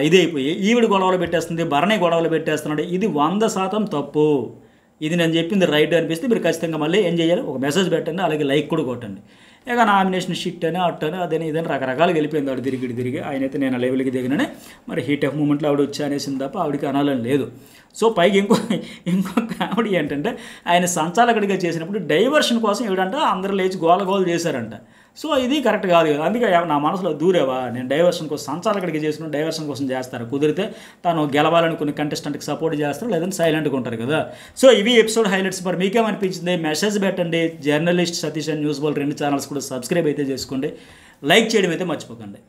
ఇదైపోయి ఈవిడ గొడవలు పెట్టేస్తుంది, భరణి గొడవలు పెట్టేస్తున్నాడు. ఇది 100% తప్పు. ఇది నేను చెప్పింది రైట్ అనిపిస్తే మీరు ఖచ్చితంగా మళ్ళీ ఏం చేయాలి, ఒక మెసేజ్ పెట్టండి, అలాగే లైక్ కూడా కొట్టండి. ఇక నామినేషన్ షిట్ అని అట్టని అదని ఇదని రకరకాలు వెళ్ళిపోయింది ఆవిడ తిరిగి ఆయన అయితే నేను లెవెల్కి దిగిననే మరి హీట్ ఆఫ్ మూమెంట్లో ఆవిడ వచ్చి అనేసింది తప్ప ఆవిడకి అనాలని లేదు. సో పైకి ఇంకో కామెడీ ఏంటంటే ఆయన సంచాలకుడిగా చేసినప్పుడు డైవర్షన్ కోసం ఏమిటంటే అందరూ లేచి గోల చేశారంట. సో ఇది కరెక్ట్ కాదు కదా. అందుకే నా మనసులో దూరేవా, నేను డైవర్షన్ కోసం సంచాలకుడికి చేసిన డైవర్షన్ కోసం చేస్తారు, కుదిరితే తను గెలవాలని కొన్ని కంటెస్టెంట్కి సపోర్ట్ చేస్తారు, లేదంటే సైలెంట్గా ఉంటారు కదా. సో ఇవి ఎపిసోడ్ హైలైట్స్. మరి మీకేమనిపించింది మెసేజ్ పెట్టండి. Journalist Satish and news ball 2 channels కూడా సబ్స్క్రైబ్ అయితే చేసుకోండి, లైక్ చేయడం అయితే మర్చిపోకండి.